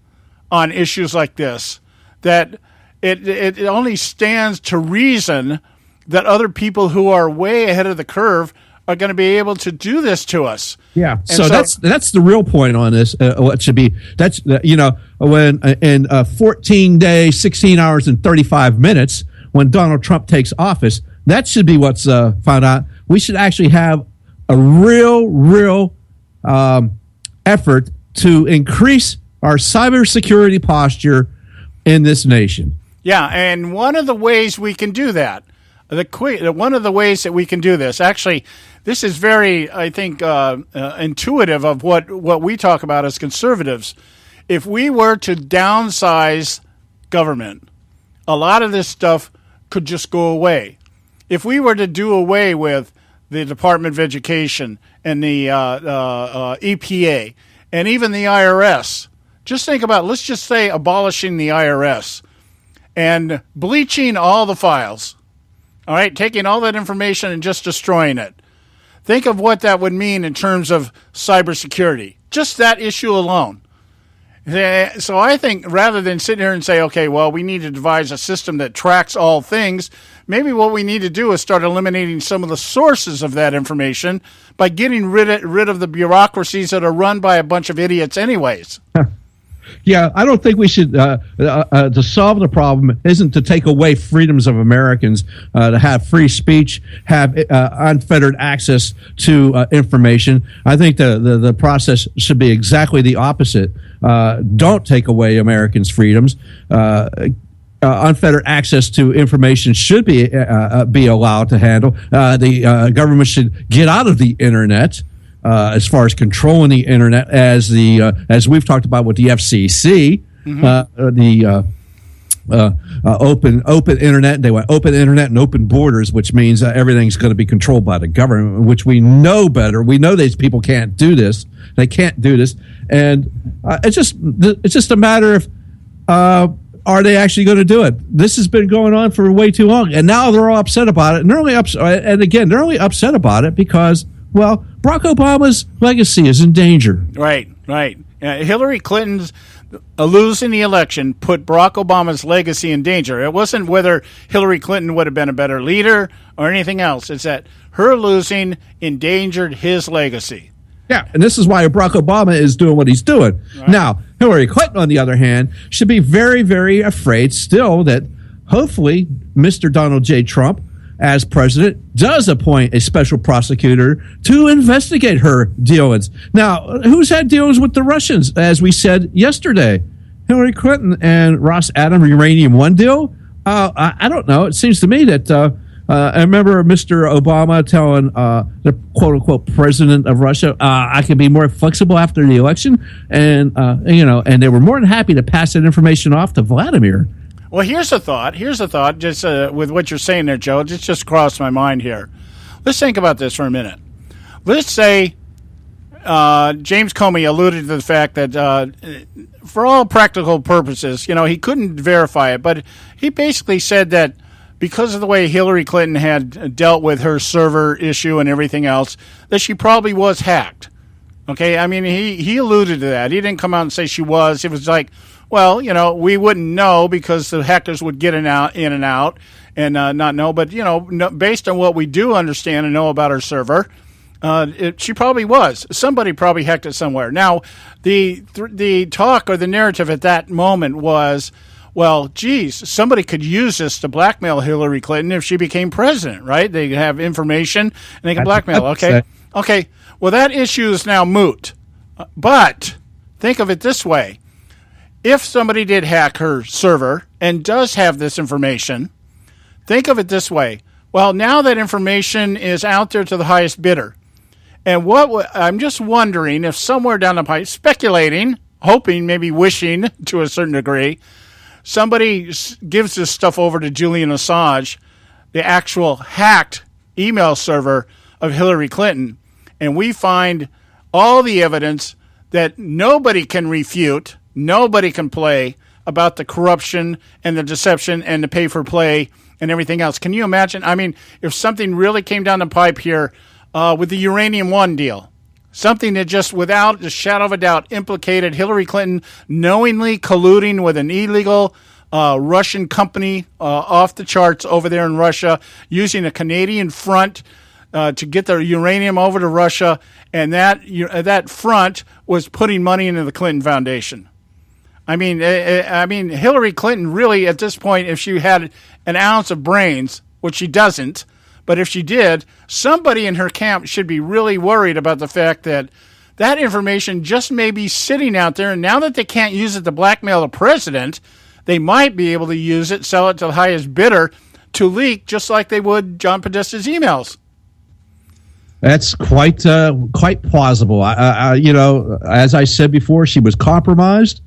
on issues like this that it only stands to reason that other people who are way ahead of the curve are going to be able to do this to us. Yeah. And So that's the real point on this. What should be when in 14 days, 16 hours, and 35 minutes when Donald Trump takes office, that should be what's found out. We should actually have a real effort to increase our cybersecurity posture in this nation. Yeah, and one of the ways we can do that, one of the ways that we can do this, actually, this is very, I think, intuitive of what we talk about as conservatives. If we were to downsize government, a lot of this stuff could just go away. If we were to do away with the Department of Education and the EPA and even the IRS, just think about, let's just say abolishing the IRS and bleaching all the files, all right, taking all that information and just destroying it. Think of what that would mean in terms of cybersecurity, just that issue alone. So I think rather than sitting here and say, okay, well, we need to devise a system that tracks all things, maybe what we need to do is start eliminating some of the sources of that information by getting rid of the bureaucracies that are run by a bunch of idiots anyways. Yeah, I don't think we should, to solve the problem isn't to take away freedoms of Americans, to have free speech, have unfettered access to information. I think the process should be exactly the opposite. Don't take away Americans' freedoms. Unfettered access to information should be allowed to handle. The government should get out of the internet. As far as controlling the internet, as we've talked about with the FCC, open internet. They want open internet and open borders, which means everything's going to be controlled by the government, which we know better. We know these people can't do this. They can't do this, and it's just a matter of are they actually going to do it? This has been going on for way too long, and now they're all upset about it. And they're only upset about it because, well, Barack Obama's legacy is in danger. Right. Hillary Clinton's losing the election put Barack Obama's legacy in danger. It wasn't whether Hillary Clinton would have been a better leader or anything else. It's that her losing endangered his legacy. Yeah, and this is why Barack Obama is doing what he's doing. Right. Now, Hillary Clinton, on the other hand, should be very, very afraid still that hopefully Mr. Donald J. Trump, as president, does appoint a special prosecutor to investigate her dealings. Now, who's had dealings with the Russians? As we said yesterday, Hillary Clinton and Ross Adam Uranium One deal? I don't know. It seems to me that I remember Mr. Obama telling the quote-unquote president of Russia, I can be more flexible after the election. And, and they were more than happy to pass that information off to Vladimir. Well, here's a thought, just with what you're saying there, Joe. It just crossed my mind here. Let's think about this for a minute. Let's say James Comey alluded to the fact that for all practical purposes, he couldn't verify it, but he basically said that because of the way Hillary Clinton had dealt with her server issue and everything else, that she probably was hacked. Okay, I mean, he alluded to that. He didn't come out and say she was. It was like, well, we wouldn't know because the hackers would get in and out and not know. But, based on what we do understand and know about her server, she probably was. Somebody probably hacked it somewhere. Now, the talk or the narrative at that moment was, well, geez, somebody could use this to blackmail Hillary Clinton if she became president, right? They have information and they can blackmail. Okay. Well, that issue is now moot. But think of it this way. If somebody did hack her server and does have this information, think of it this way. Well, now that information is out there to the highest bidder. And I'm just wondering if somewhere down the pipe, speculating, hoping, maybe wishing to a certain degree, somebody gives this stuff over to Julian Assange, the actual hacked email server of Hillary Clinton, and we find all the evidence that nobody can refute, nobody can play about the corruption and the deception and the pay for play and everything else. Can you imagine? I mean, if something really came down the pipe here with the Uranium One deal, something that just without a shadow of a doubt implicated Hillary Clinton knowingly colluding with an illegal Russian company off the charts over there in Russia, using a Canadian front to get their uranium over to Russia, and that front was putting money into the Clinton Foundation. I mean, Hillary Clinton really, at this point, if she had an ounce of brains, which she doesn't, but if she did, somebody in her camp should be really worried about the fact that that information just may be sitting out there, and now that they can't use it to blackmail the president, they might be able to use it, sell it to the highest bidder, to leak, just like they would John Podesta's emails. That's quite plausible. As I said before, she was compromised.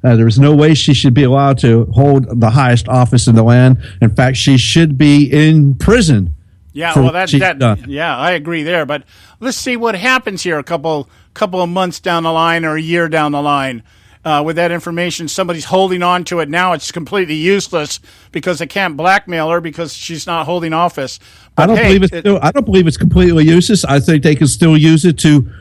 There's no way she should be allowed to hold the highest office in the land. In fact, she should be in prison. Yeah, well, I agree there. But let's see what happens here a couple of months down the line or a year down the line. With that information, somebody's holding on to it. Now it's completely useless because they can't blackmail her because she's not holding office. But I don't believe it's completely useless. I think they can still use it to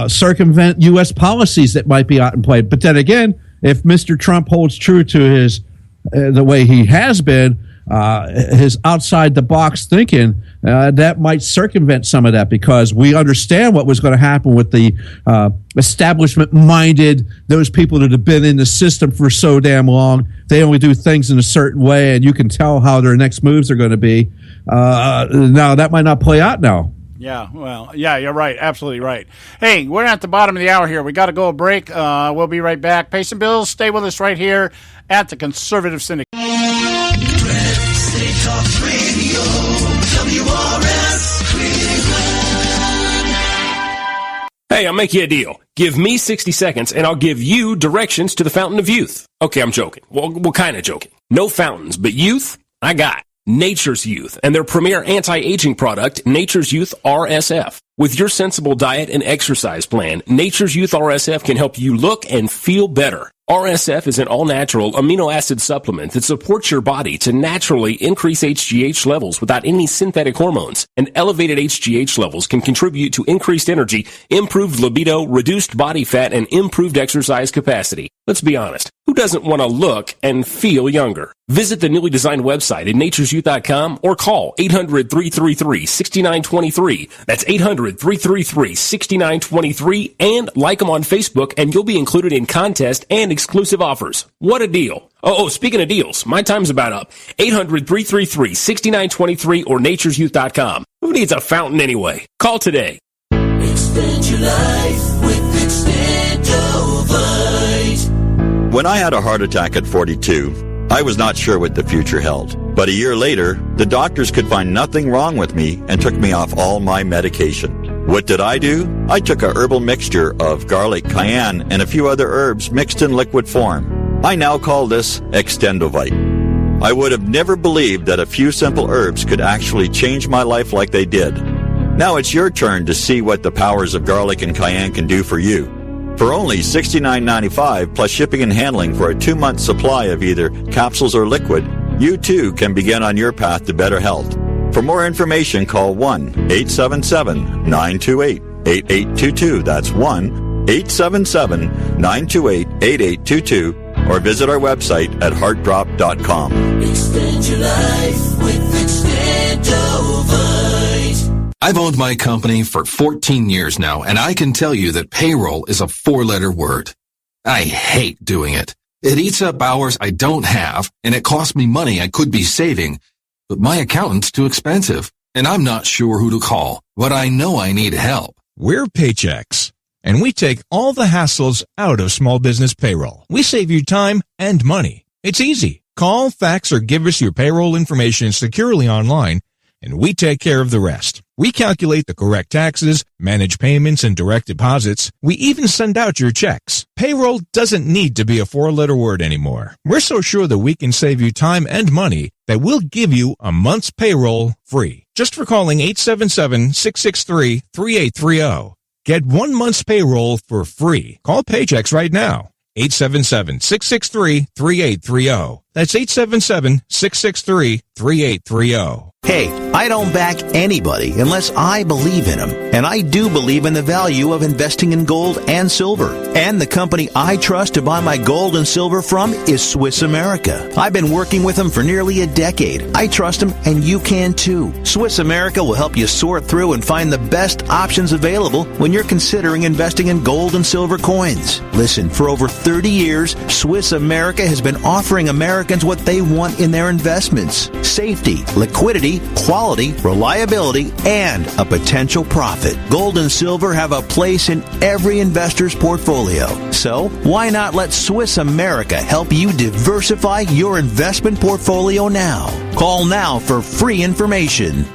circumvent U.S. policies that might be out in play. But then again, if Mr. Trump holds true to his the way he has been, his outside the box thinking, that might circumvent some of that, because we understand what was going to happen with the establishment minded, those people that have been in the system for so damn long. They only do things in a certain way, and you can tell how their next moves are going to be. Now that might not play out now. Yeah, well, yeah, you're right. Absolutely right. Hey, we're at the bottom of the hour here. We got to go a break. We'll be right back. Pay some bills. Stay with us right here at the Conservative Syndicate. Hey, I'll make you a deal. Give me 60 seconds and I'll give you directions to the Fountain of Youth. Okay, I'm joking. Well, kind of joking. No fountains, but youth, I got. Nature's Youth and their premier anti-aging product, Nature's Youth RSF. With your sensible diet and exercise plan, Nature's Youth RSF can help you look and feel better. RSF is an all-natural amino acid supplement that supports your body to naturally increase HGH levels without any synthetic hormones. And elevated HGH levels can contribute to increased energy, improved libido, reduced body fat, and improved exercise capacity. Let's be honest. Who doesn't want to look and feel younger? Visit the newly designed website at naturesyouth.com or call 800-333-6923. That's 800-333-6923, and like them on Facebook, and you'll be included in contests and exclusive offers. What a deal. Oh, speaking of deals, my time's about up. 800-333-6923 or naturesyouth.com. Who needs a fountain anyway? Call today. Extend your life with Extendovite. When I had a heart attack at 42, I was not sure what the future held. But a year later, the doctors could find nothing wrong with me and took me off all my medication. What did I do? I took a herbal mixture of garlic, cayenne, and a few other herbs mixed in liquid form. I now call this Extendovite. I would have never believed that a few simple herbs could actually change my life like they did. Now it's your turn to see what the powers of garlic and cayenne can do for you. For only $69.95 plus shipping and handling for a 2-month supply of either capsules or liquid, you too can begin on your path to better health. For more information, call 1-877-928-8822. That's 1-877-928-8822. Or visit our website at heartdrop.com. Extend your life with Extendovite. I've owned my company for 14 years now, and I can tell you that payroll is a 4-letter word. I hate doing it. It eats up hours I don't have, and it costs me money I could be saving. But my accountant's too expensive, and I'm not sure who to call, but I know I need help. We're Paychex, and we take all the hassles out of small business payroll. We save you time and money. It's easy. Call, fax, or give us your payroll information securely online, and we take care of the rest. We calculate the correct taxes, manage payments and direct deposits. We even send out your checks. Payroll doesn't need to be a 4-letter word anymore. We're so sure that we can save you time and money that we'll give you a month's payroll free. Just for calling 877-663-3830. Get 1 month's payroll for free. Call Paychex right now. 877-663-3830. That's 877-663-3830. Hey, I don't back anybody unless I believe in them. And I do believe in the value of investing in gold and silver. And the company I trust to buy my gold and silver from is Swiss America. I've been working with them for nearly a decade. I trust them, and you can too. Swiss America will help you sort through and find the best options available when you're considering investing in gold and silver coins. Listen, for over 30 years, Swiss America has been offering Americans what they want in their investments: safety, liquidity, quality, reliability, and a potential profit. Gold and silver have a place in every investor's portfolio. So, why not let Swiss America help you diversify your investment portfolio now? Call now for free information.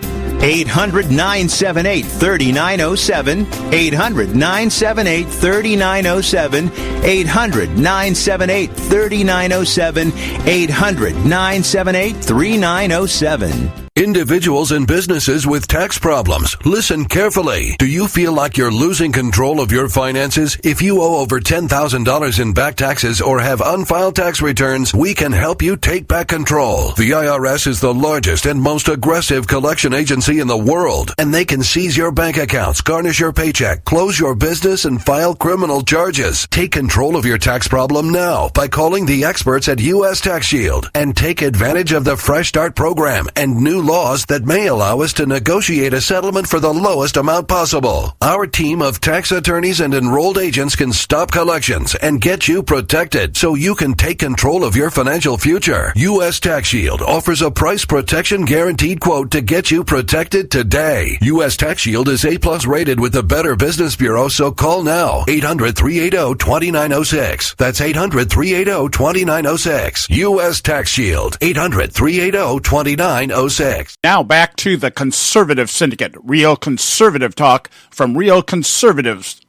800-978-3907, 800-978-3907, 800-978-3907, 800-978-3907. Individuals and businesses with tax problems, listen carefully. Do you feel like you're losing control of your finances? If you owe over $10,000 in back taxes or have unfiled tax returns, we can help you take back control. The IRS is the largest and most aggressive collection agency in the world, and they can seize your bank accounts, garnish your paycheck, close your business, and file criminal charges. Take control of your tax problem now by calling the experts at U.S. Tax Shield and take advantage of the Fresh Start program and new laws that may allow us to negotiate a settlement for the lowest amount possible. Our team of tax attorneys and enrolled agents can stop collections and get you protected so you can take control of your financial future. U.S. Tax Shield offers a price protection guaranteed quote to get you protected today. U.S. Tax Shield is A+ rated with the Better Business Bureau, so call now. 800-380-2906. That's 800-380-2906. U.S. Tax Shield. 800-380-2906. Now back to the Conservative Syndicate, real conservative talk from real conservatives.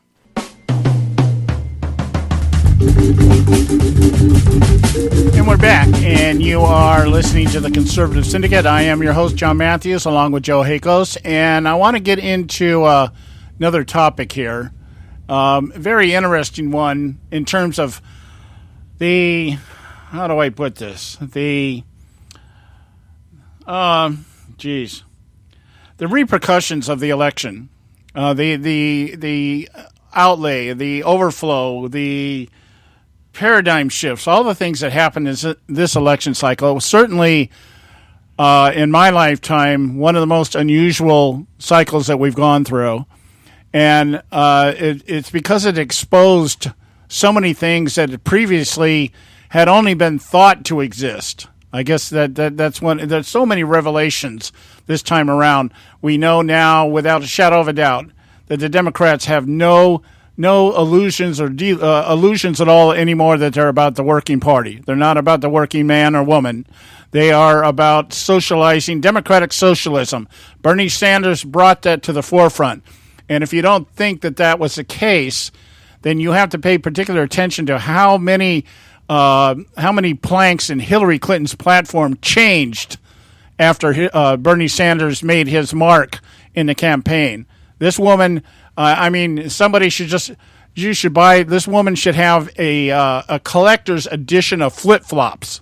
And we're back, and you are listening to the Conservative Syndicate. I am your host, John Matthews, along with Joe Hakos, and I want to get into another topic here. Very interesting one in terms of the, how do I put this? The repercussions of the election, the outlay, the overflow, the paradigm shifts, all the things that happened in this election cycle. Certainly, in my lifetime, one of the most unusual cycles that we've gone through. And it's because it exposed so many things that previously had only been thought to exist. I guess that's one. There's so many revelations this time around. We know now, without a shadow of a doubt, that the Democrats have no illusions or illusions at all anymore that they're about the working party. They're not about the working man or woman. They are about socializing, democratic socialism. Bernie Sanders brought that to the forefront. And if you don't think that that was the case, then you have to pay particular attention to how many planks in Hillary Clinton's platform changed after Bernie Sanders made his mark in the campaign. This woman, somebody should buy, this woman should have a collector's edition of flip-flops.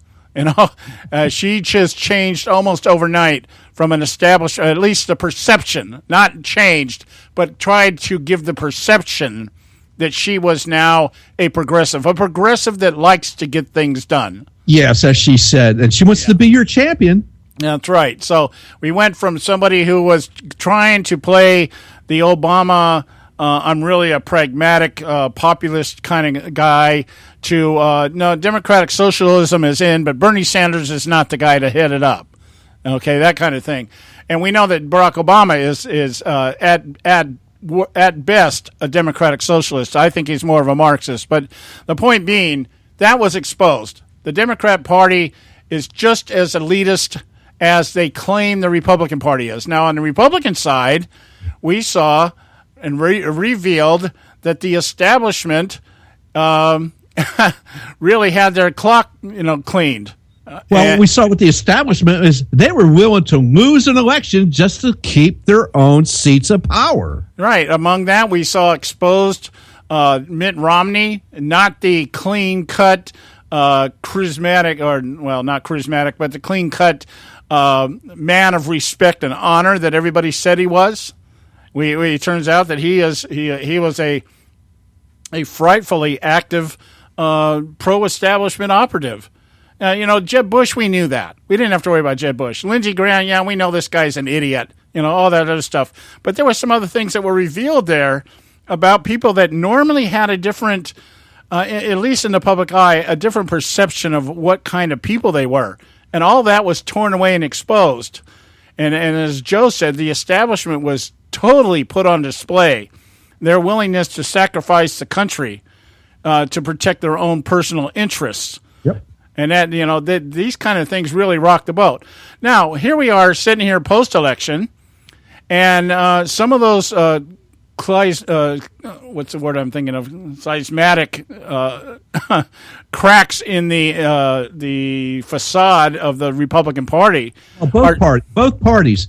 She just changed almost overnight from an established, at least the perception, not changed, but tried to give the perception that she was now a progressive that likes to get things done. Yes, as she said, and she wants to be your champion. That's right. So we went from somebody who was trying to play the Obama, I'm really a pragmatic, populist kind of guy, to no, democratic socialism is in, but Bernie Sanders is not the guy to head it up. Okay, that kind of thing. And we know that Barack Obama is at best a democratic socialist. I think he's more of a Marxist. But the point being, that was exposed. The Democrat Party is just as elitist as they claim the Republican Party is. Now, on the Republican side, we saw and revealed that the establishment really had their clock, cleaned. Well, what we saw with the establishment is they were willing to lose an election just to keep their own seats of power. Right. Among that, we saw exposed Mitt Romney, not the clean-cut, charismatic, or, well, not charismatic, but the clean-cut man of respect and honor that everybody said he was. It turns out that he was a frightfully active pro-establishment operative. Jeb Bush, we knew that. We didn't have to worry about Jeb Bush. Lindsey Graham, we know this guy's an idiot. All that other stuff. But there were some other things that were revealed there about people that normally had a different, at least in the public eye, a different perception of what kind of people they were. And all that was torn away and exposed. And as Joe said, the establishment was totally put on display. Their willingness to sacrifice the country to protect their own personal interests. Yep. And that, these kind of things really rock the boat. Now, here we are sitting here post-election, and some of those what's the word I'm thinking of? Seismic cracks in the facade of the Republican Party. Both parties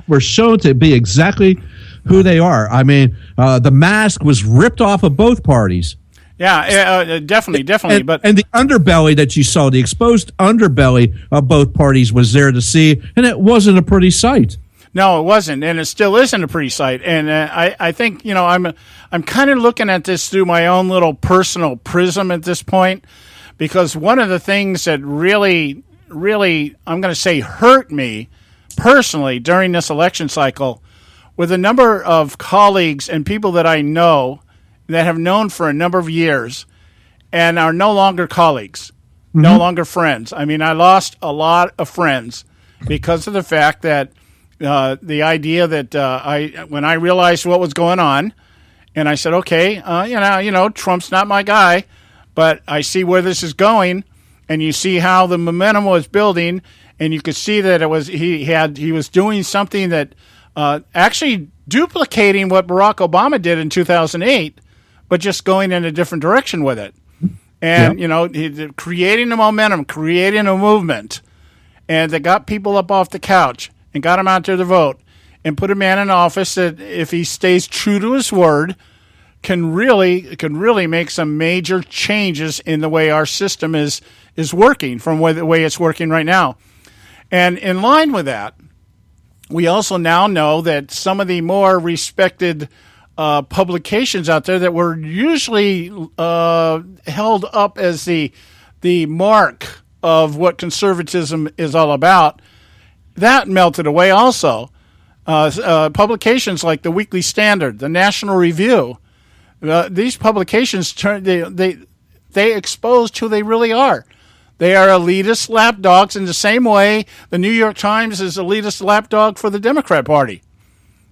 were shown to be exactly who they are. I mean, the mask was ripped off of both parties. Yeah, definitely. And the underbelly that you saw, the exposed underbelly of both parties was there to see, and it wasn't a pretty sight. No, it wasn't, and it still isn't a pretty sight. And I think I'm kind of looking at this through my own little personal prism at this point, because one of the things that really, really, I'm going to say, hurt me personally during this election cycle were the number of colleagues and people that I know that have known for a number of years and are no longer colleagues, no longer friends. I mean, I lost a lot of friends because of the fact that the idea that when I realized what was going on, and I said, okay, Trump's not my guy, but I see where this is going, and you see how the momentum was building, and you could see that he was doing something that actually duplicating what Barack Obama did in 2008, but just going in a different direction with it. And, creating a momentum, creating a movement, and that got people up off the couch and got them out there to vote and put a man in office that, if he stays true to his word, can really make some major changes in the way our system is working from the way it's working right now. And in line with that, we also now know that some of the more respected publications out there that were usually held up as the mark of what conservatism is all about, that melted away also. Publications like the Weekly Standard, the National Review, these publications they exposed who they really are. They are elitist lapdogs in the same way the New York Times is elitist lapdog for the Democrat Party.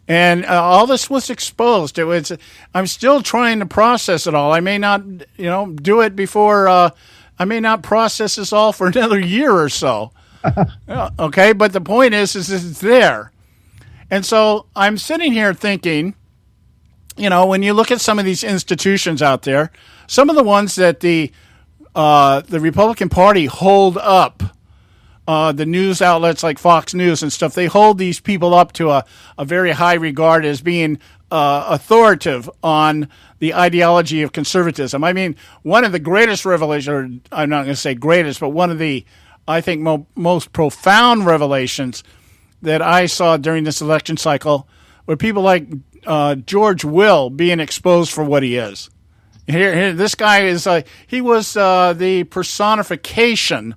And all this was exposed. I'm still trying to process it all. I may not, do it before. I may not process this all for another year or so. Okay, but the point is it's there. And so I'm sitting here thinking, when you look at some of these institutions out there, some of the ones that the Republican Party hold up, the news outlets like Fox News and stuff, they hold these people up to a very high regard as being authoritative on the ideology of conservatism. I mean, one of the greatest revelations, or I'm not going to say greatest, but one of the, I think, most profound revelations that I saw during this election cycle were people like George Will being exposed for what he is. Here, this guy is, he was the personification.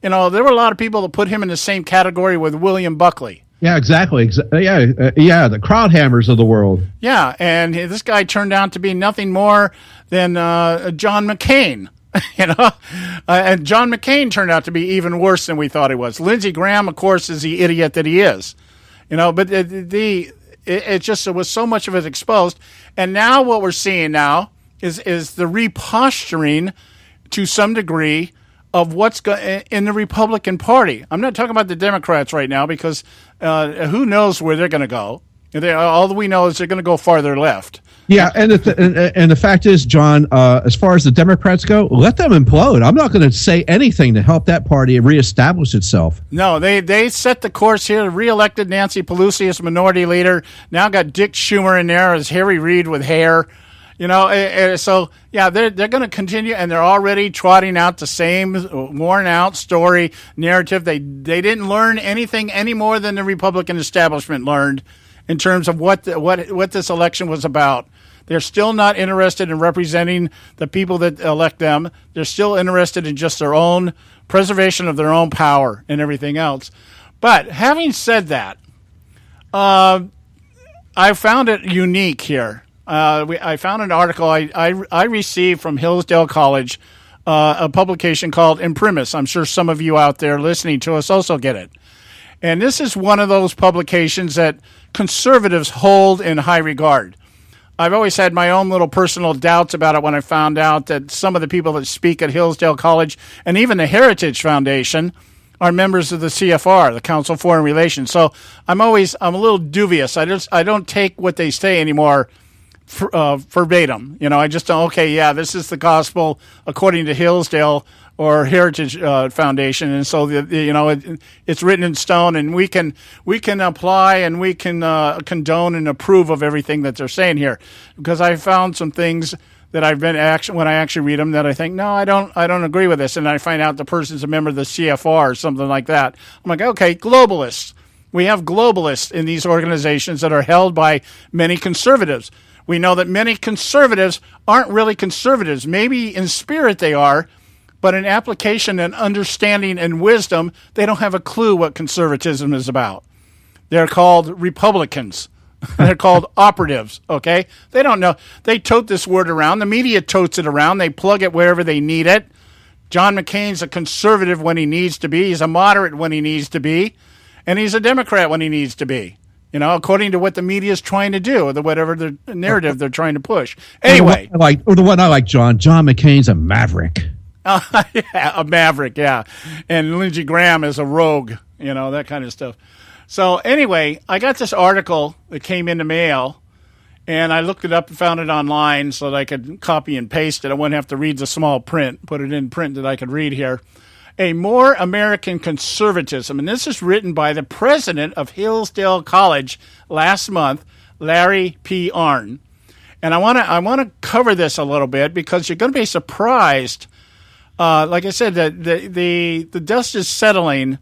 There were a lot of people that put him in the same category with William Buckley. Yeah, exactly. The crowd hammers of the world. Yeah, and this guy turned out to be nothing more than John McCain. And John McCain turned out to be even worse than we thought he was. Lindsey Graham, of course, is the idiot that he is. But it was so much of it exposed. And now what we're seeing now is the reposturing to some degree of what's in the Republican Party. I'm not talking about the Democrats right now because who knows where they're going to go. All we know is they're going to go farther left. Yeah, and the fact is, John, as far as the Democrats go, let them implode. I'm not going to say anything to help that party reestablish itself. No, they set the course here. Reelected Nancy Pelosi as minority leader. Now got Dick Schumer in there as Harry Reid with hair. So yeah, they're going to continue, and they're already trotting out the same worn out story narrative. They didn't learn anything any more than the Republican establishment learned in terms of what this election was about. They're still not interested in representing the people that elect them. They're still interested in just their own preservation of their own power and everything else. But having said that, I found it unique here. I found an article I received from Hillsdale College, a publication called Imprimis. I'm sure some of you out there listening to us also get it. And this is one of those publications that conservatives hold in high regard. I've always had my own little personal doubts about it when I found out that some of the people that speak at Hillsdale College and even the Heritage Foundation are members of the CFR, the Council of Foreign Relations. So I'm a little dubious. I don't take what they say anymore verbatim. I just don't, okay, yeah, this is the gospel according to Hillsdale or Heritage Foundation, and so it's written in stone, and we can apply and we can condone and approve of everything that they're saying here, because I found some things that when I actually read them that I think, no, I don't agree with this, and I find out the person's a member of the CFR or something like that. I'm like, okay, globalists. We have globalists in these organizations that are held by many conservatives. We know that many conservatives aren't really conservatives. Maybe in spirit they are, but in application and understanding and wisdom, they don't have a clue what conservatism is about. They're called Republicans. They're called operatives, okay? They don't know. They tote this word around. The media totes it around. They plug it wherever they need it. John McCain's a conservative when he needs to be. He's a moderate when he needs to be. And he's a Democrat when he needs to be. According to what the media is trying to do, or whatever the narrative they're trying to push. Anyway. The one I like, John McCain's a maverick. Yeah, a maverick, yeah. And Lindsey Graham is a rogue, that kind of stuff. So anyway, I got this article that came in the mail, and I looked it up and found it online so that I could copy and paste it. I wouldn't have to read the small print, put it in print that I could read here. A More American Conservatism, and this is written by the president of Hillsdale College last month, Larry P. Arnn. And I want to cover this a little bit because you're going to be surprised. Like I said, the dust is settling,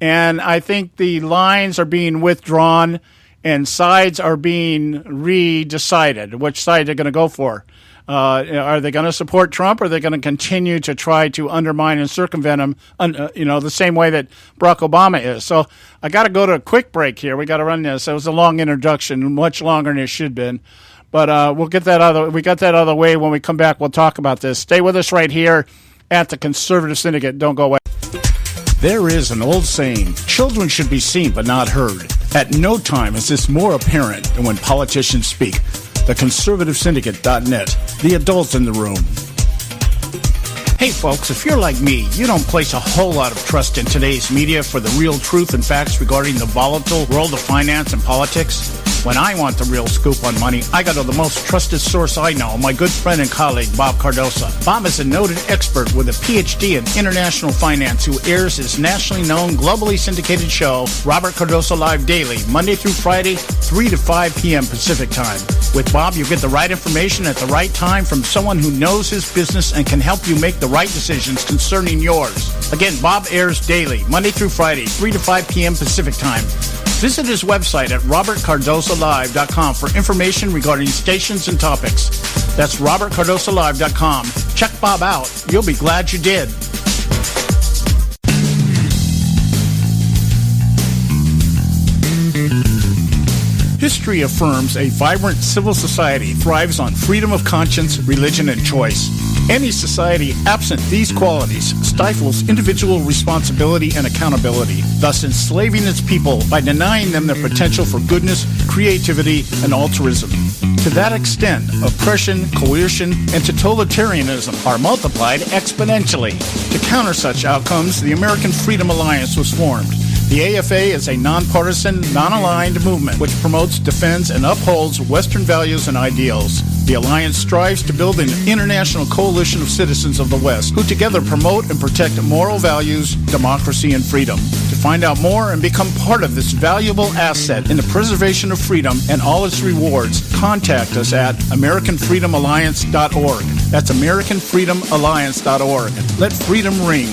and I think the lines are being withdrawn and sides are being re-decided, which side they're going to go for. Are they going to support Trump, or are they going to continue to try to undermine and circumvent him, the same way that Barack Obama is? So I got to go to a quick break here. We got to run this. It was a long introduction, much longer than it should have been. But we got that out of the way. When we come back, we'll talk about this. Stay with us right here at the Conservative Syndicate. Don't go away. There is an old saying, children should be seen but not heard. At no time is this more apparent than when politicians speak. TheConservativeSyndicate.net, the adult in the room. Hey folks, if you're like me, you don't place a whole lot of trust in today's media for the real truth and facts regarding the volatile world of finance and politics. When I want the real scoop on money, I go to the most trusted source I know, my good friend and colleague, Bob Cardoso. Bob is a noted expert with a PhD in international finance who airs his nationally known, globally syndicated show, Robert Cardoso Live Daily, Monday through Friday, 3 to 5 p.m. Pacific Time. With Bob, you get the right information at the right time from someone who knows his business and can help you make the right decisions concerning yours. Again, Bob airs daily, Monday through Friday, 3 to 5 p.m. Pacific Time. Visit his website at robertcardosolive.com for information regarding stations and topics. That's robertcardosolive.com. Check Bob out. You'll be glad you did. History affirms a vibrant civil society thrives on freedom of conscience, religion, and choice. Any society absent these qualities stifles individual responsibility and accountability, thus enslaving its people by denying them their potential for goodness, creativity, and altruism. To that extent, oppression, coercion, and totalitarianism are multiplied exponentially. To counter such outcomes, the American Freedom Alliance was formed. The AFA is a nonpartisan, non-aligned movement which promotes, defends, and upholds Western values and ideals. The Alliance strives to build an international coalition of citizens of the West who together promote and protect moral values, democracy, and freedom. To find out more and become part of this valuable asset in the preservation of freedom and all its rewards, contact us at AmericanFreedomAlliance.org. That's AmericanFreedomAlliance.org. Let freedom ring.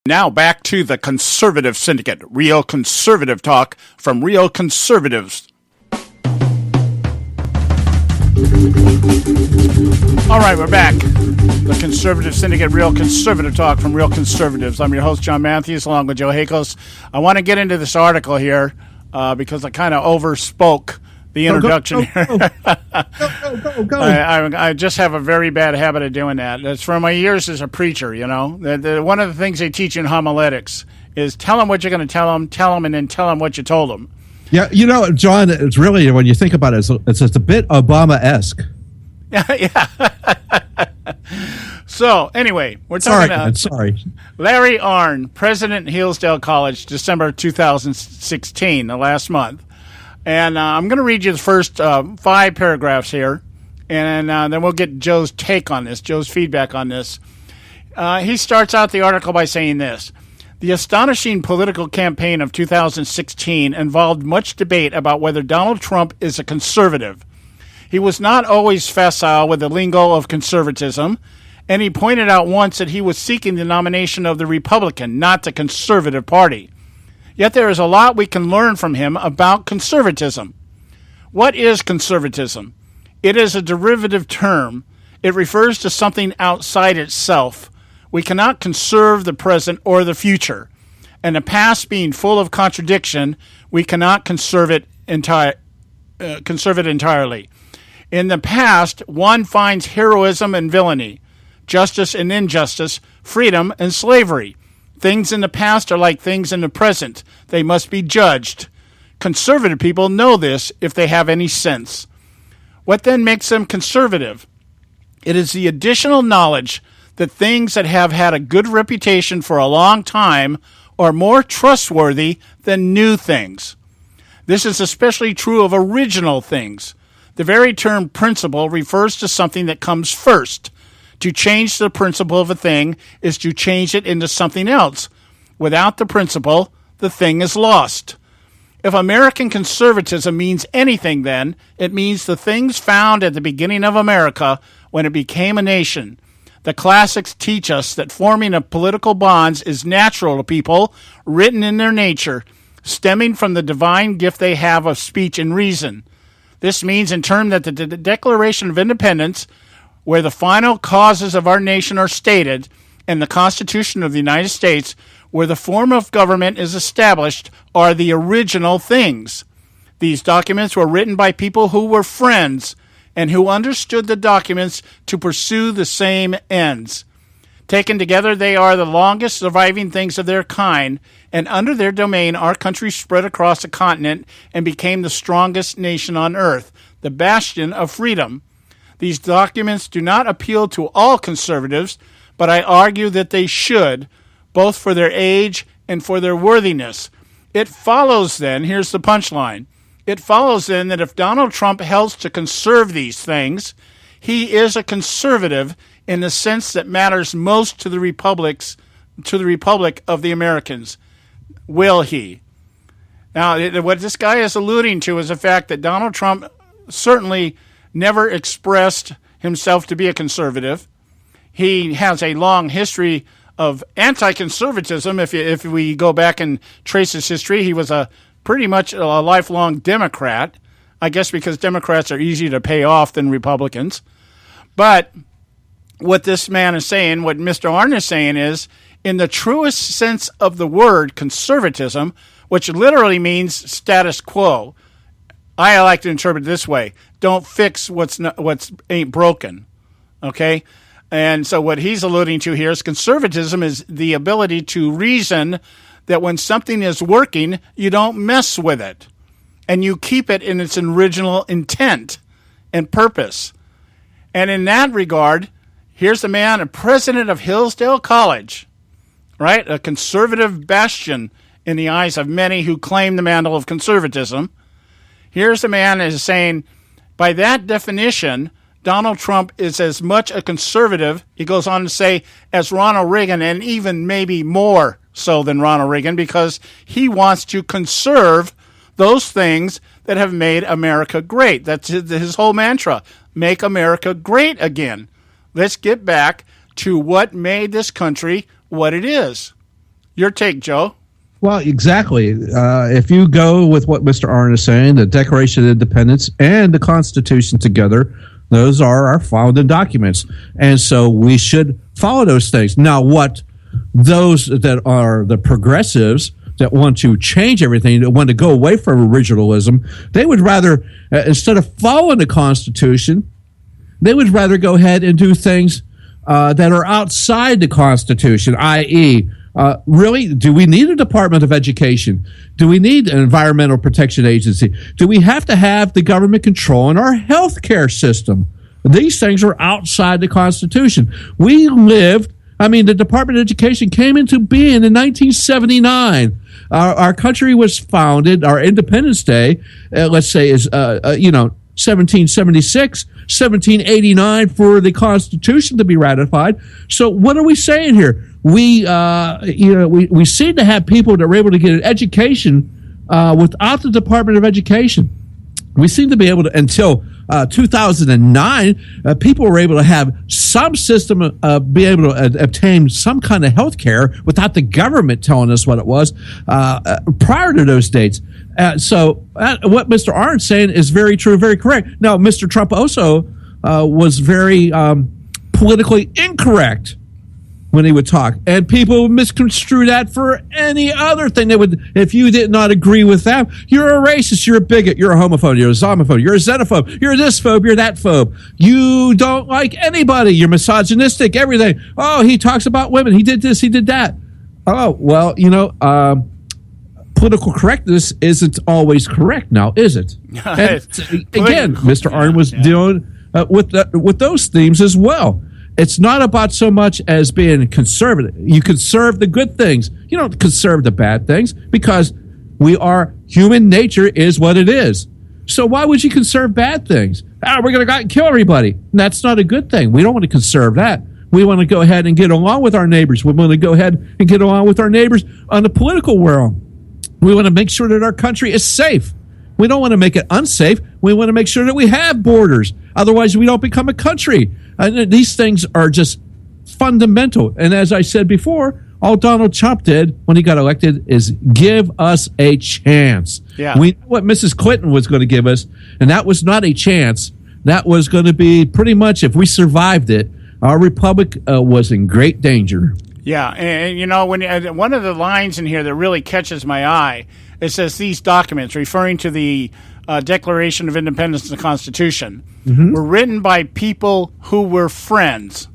Now back to the Conservative Syndicate, real conservative talk from real conservatives. All right, we're back. The Conservative Syndicate, real conservative talk from real conservatives. I'm your host, John Matthews, along with Joe Hakos. I want to get into this article here because I kind of overspoke the introduction here. Go. I just have a very bad habit of doing that. It's from my years as a preacher, you know. One of the things they teach in homiletics is tell them what you're going to tell them, and then tell them what you told them. Yeah, you know, John, it's really, when you think about it, it's a bit Obama-esque. Yeah. So, anyway, we're talking about Larry Arnn, President, Hillsdale College, December 2016, the last month. And I'm going to read you the first 5 paragraphs here, and then we'll get Joe's take on this, Joe's feedback on this. He starts out the article by saying this: the astonishing political campaign of 2016 involved much debate about whether Donald Trump is a conservative. He was not always facile with the lingo of conservatism, and he pointed out once that he was seeking the nomination of the Republican, not the Conservative Party. Yet there is a lot we can learn from him about conservatism. What is conservatism? It is a derivative term. It refers to something outside itself. We cannot conserve the present or the future. And the past being full of contradiction, we cannot conserve it entirely. In the past, one finds heroism and villainy, justice and injustice, freedom and slavery. Things in the past are like things in the present. They must be judged. Conservative people know this if they have any sense. What then makes them conservative? It is the additional knowledge that things that have had a good reputation for a long time are more trustworthy than new things. This is especially true of original things. The very term principle refers to something that comes first. To change the principle of a thing is to change it into something else. Without the principle, the thing is lost. If American conservatism means anything, then, it means the things found at the beginning of America when it became a nation. The classics teach us that forming of political bonds is natural to people, written in their nature, stemming from the divine gift they have of speech and reason. This means, in turn, that the Declaration of Independence, where the final causes of our nation are stated, and the Constitution of the United States, where the form of government is established, are the original things. These documents were written by people who were friends and who understood the documents to pursue the same ends. Taken together, they are the longest surviving things of their kind, and under their domain, our country spread across the continent and became the strongest nation on earth, the bastion of freedom. These documents do not appeal to all conservatives, but I argue that they should, both for their age and for their worthiness. It follows then, here's the punchline, it follows then that if Donald Trump helps to conserve these things, he is a conservative in the sense that matters most to the republic of the Americans. Will he? Now, what this guy is alluding to is the fact that Donald Trump certainly never expressed himself to be a conservative. He has a long history of anti-conservatism. If we go back and trace his history, he was pretty much a lifelong Democrat, I guess because Democrats are easier to pay off than Republicans. But what this man is saying, what Mr. Arnn is saying is, in the truest sense of the word conservatism, which literally means status quo, I like to interpret it this way: don't fix what's ain't broken. Okay? And so what he's alluding to here is conservatism is the ability to reason that when something is working, you don't mess with it. And you keep it in its original intent and purpose. And in that regard, here's a man, a president of Hillsdale College, right? A conservative bastion in the eyes of many who claim the mantle of conservatism. Here's a man is saying, by that definition, Donald Trump is as much a conservative, he goes on to say, as Ronald Reagan, and even maybe more so than Ronald Reagan, because he wants to conserve those things that have made America great. That's his whole mantra, make America great again. Let's get back to what made this country what it is. Your take, Joe. Well, exactly. If you go with what Mr. Arnn is saying, the Declaration of Independence and the Constitution together, those are our founding documents. And so we should follow those things. Now, what those that are the progressives that want to change everything, that want to go away from originalism, they would rather, instead of following the Constitution, they would rather go ahead and do things that are outside the Constitution, i.e., really, do we need a Department of Education? Do we need an Environmental Protection Agency? Do we have to have the government controlling our health care system? These things are outside the Constitution. The Department of Education came into being in 1979. Our country was founded, our Independence Day, let's say, is 1776, 1789 for the Constitution to be ratified. So what are we saying here? We seem to have people that are able to get an education without the Department of Education. We seem to be able to, until 2009, people were able to have some system of be able to obtain some kind of health care without the government telling us what it was prior to those dates. So what Mr. Arnn is saying is very true, very correct. Now, Mr. Trump also was very politically incorrect when he would talk, and people would misconstrue that for any other thing. They would, if you did not agree with that, you're a racist, you're a bigot, you're a homophobe, you're a zomophobe, you're a xenophobe, you're this phobe, you're that phobe. You don't like anybody, you're misogynistic, everything. Oh, he talks about women, he did this, he did that. Oh, well, political correctness isn't always correct now, is it? And again, Mr. Arnn was dealing with those themes as well. It's not about so much as being conservative. You conserve the good things. You don't conserve the bad things, because human nature is what it is. So why would you conserve bad things? We're going to go out and kill everybody. And that's not a good thing. We don't want to conserve that. We want to go ahead and get along with our neighbors. We want to go ahead and get along with our neighbors on the political world. We want to make sure that our country is safe. We don't want to make it unsafe. We want to make sure that we have borders. Otherwise, we don't become a country. And these things are just fundamental. And as I said before, all Donald Trump did when he got elected is give us a chance. Yeah. We know what Mrs. Clinton was going to give us, and that was not a chance. That was going to be pretty much, if we survived it, our republic was in great danger. Yeah, and when one of the lines in here that really catches my eye, it says these documents, referring to the Declaration of Independence and the Constitution, were written by people who were friends,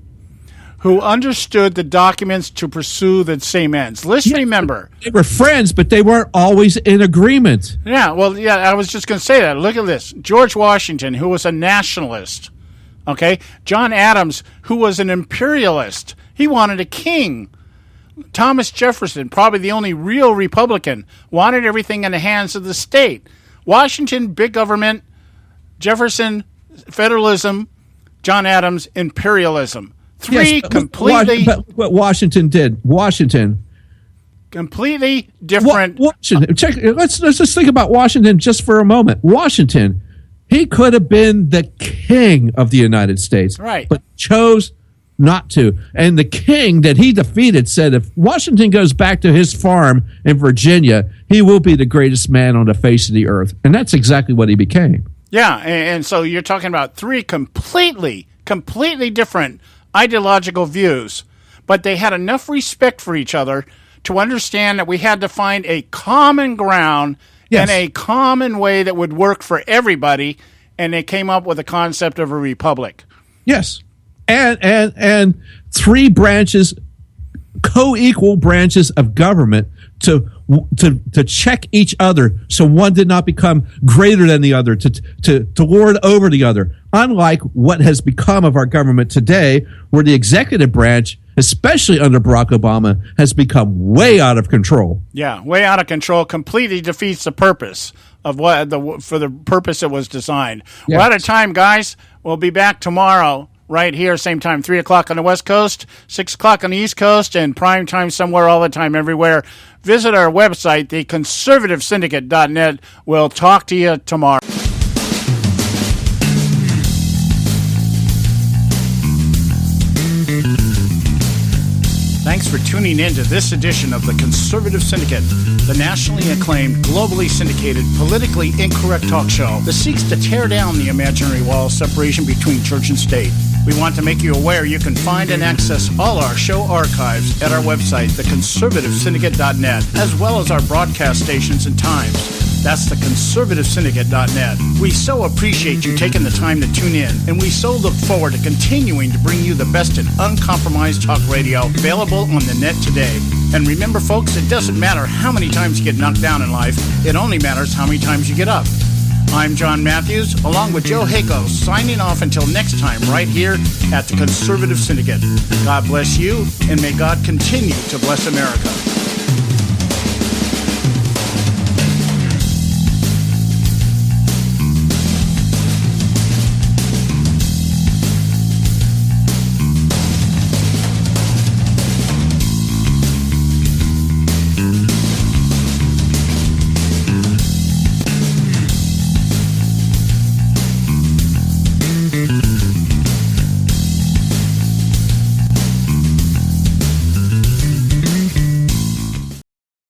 who understood the documents to pursue the same ends. Let's remember. They were friends, but they weren't always in agreement. Yeah, I was just going to say that. Look at this. George Washington, who was a nationalist. Okay? John Adams, who was an imperialist. He wanted a king. Thomas Jefferson, probably the only real Republican, wanted everything in the hands of the state. Washington, big government. Jefferson, federalism. John Adams, imperialism. Completely. But what Washington did. Completely different. Washington. Let's just think about Washington just for a moment. Washington, he could have been the king of the United States. Right. But chose not to. And the king that he defeated said, if Washington goes back to his farm in Virginia, he will be the greatest man on the face of the earth. And that's exactly what he became. Yeah, and so you're talking about three completely different ideological views, but they had enough respect for each other to understand that we had to find a common ground and a common way that would work for everybody, and they came up with the concept of a republic. Yes. And three branches, co-equal branches of government to check each other, so one did not become greater than the other, to lord over the other. Unlike what has become of our government today, where the executive branch especially under Barack Obama, has become way out of control. Yeah, way out of control. Completely defeats the purpose of for the purpose it was designed. Yeah. We're out of time, guys. We'll be back tomorrow right here, same time, 3 o'clock on the West Coast, 6 o'clock on the East Coast, and prime time somewhere all the time, everywhere. Visit our website, theconservativesyndicate.net. We'll talk to you tomorrow. Thanks for tuning in to this edition of the Conservative Syndicate, the nationally acclaimed, globally syndicated, politically incorrect talk show that seeks to tear down the imaginary wall of separation between church and state. We want to make you aware you can find and access all our show archives at our website, theconservativesyndicate.net, as well as our broadcast stations and times. That's theconservativesyndicate.net. We so appreciate you taking the time to tune in, and we so look forward to continuing to bring you the best in uncompromised talk radio available on the net today. And remember, folks, it doesn't matter how many times you get knocked down in life. It only matters how many times you get up. I'm John Matthews, along with Joe Hako, signing off until next time right here at the Conservative Syndicate. God bless you, and may God continue to bless America.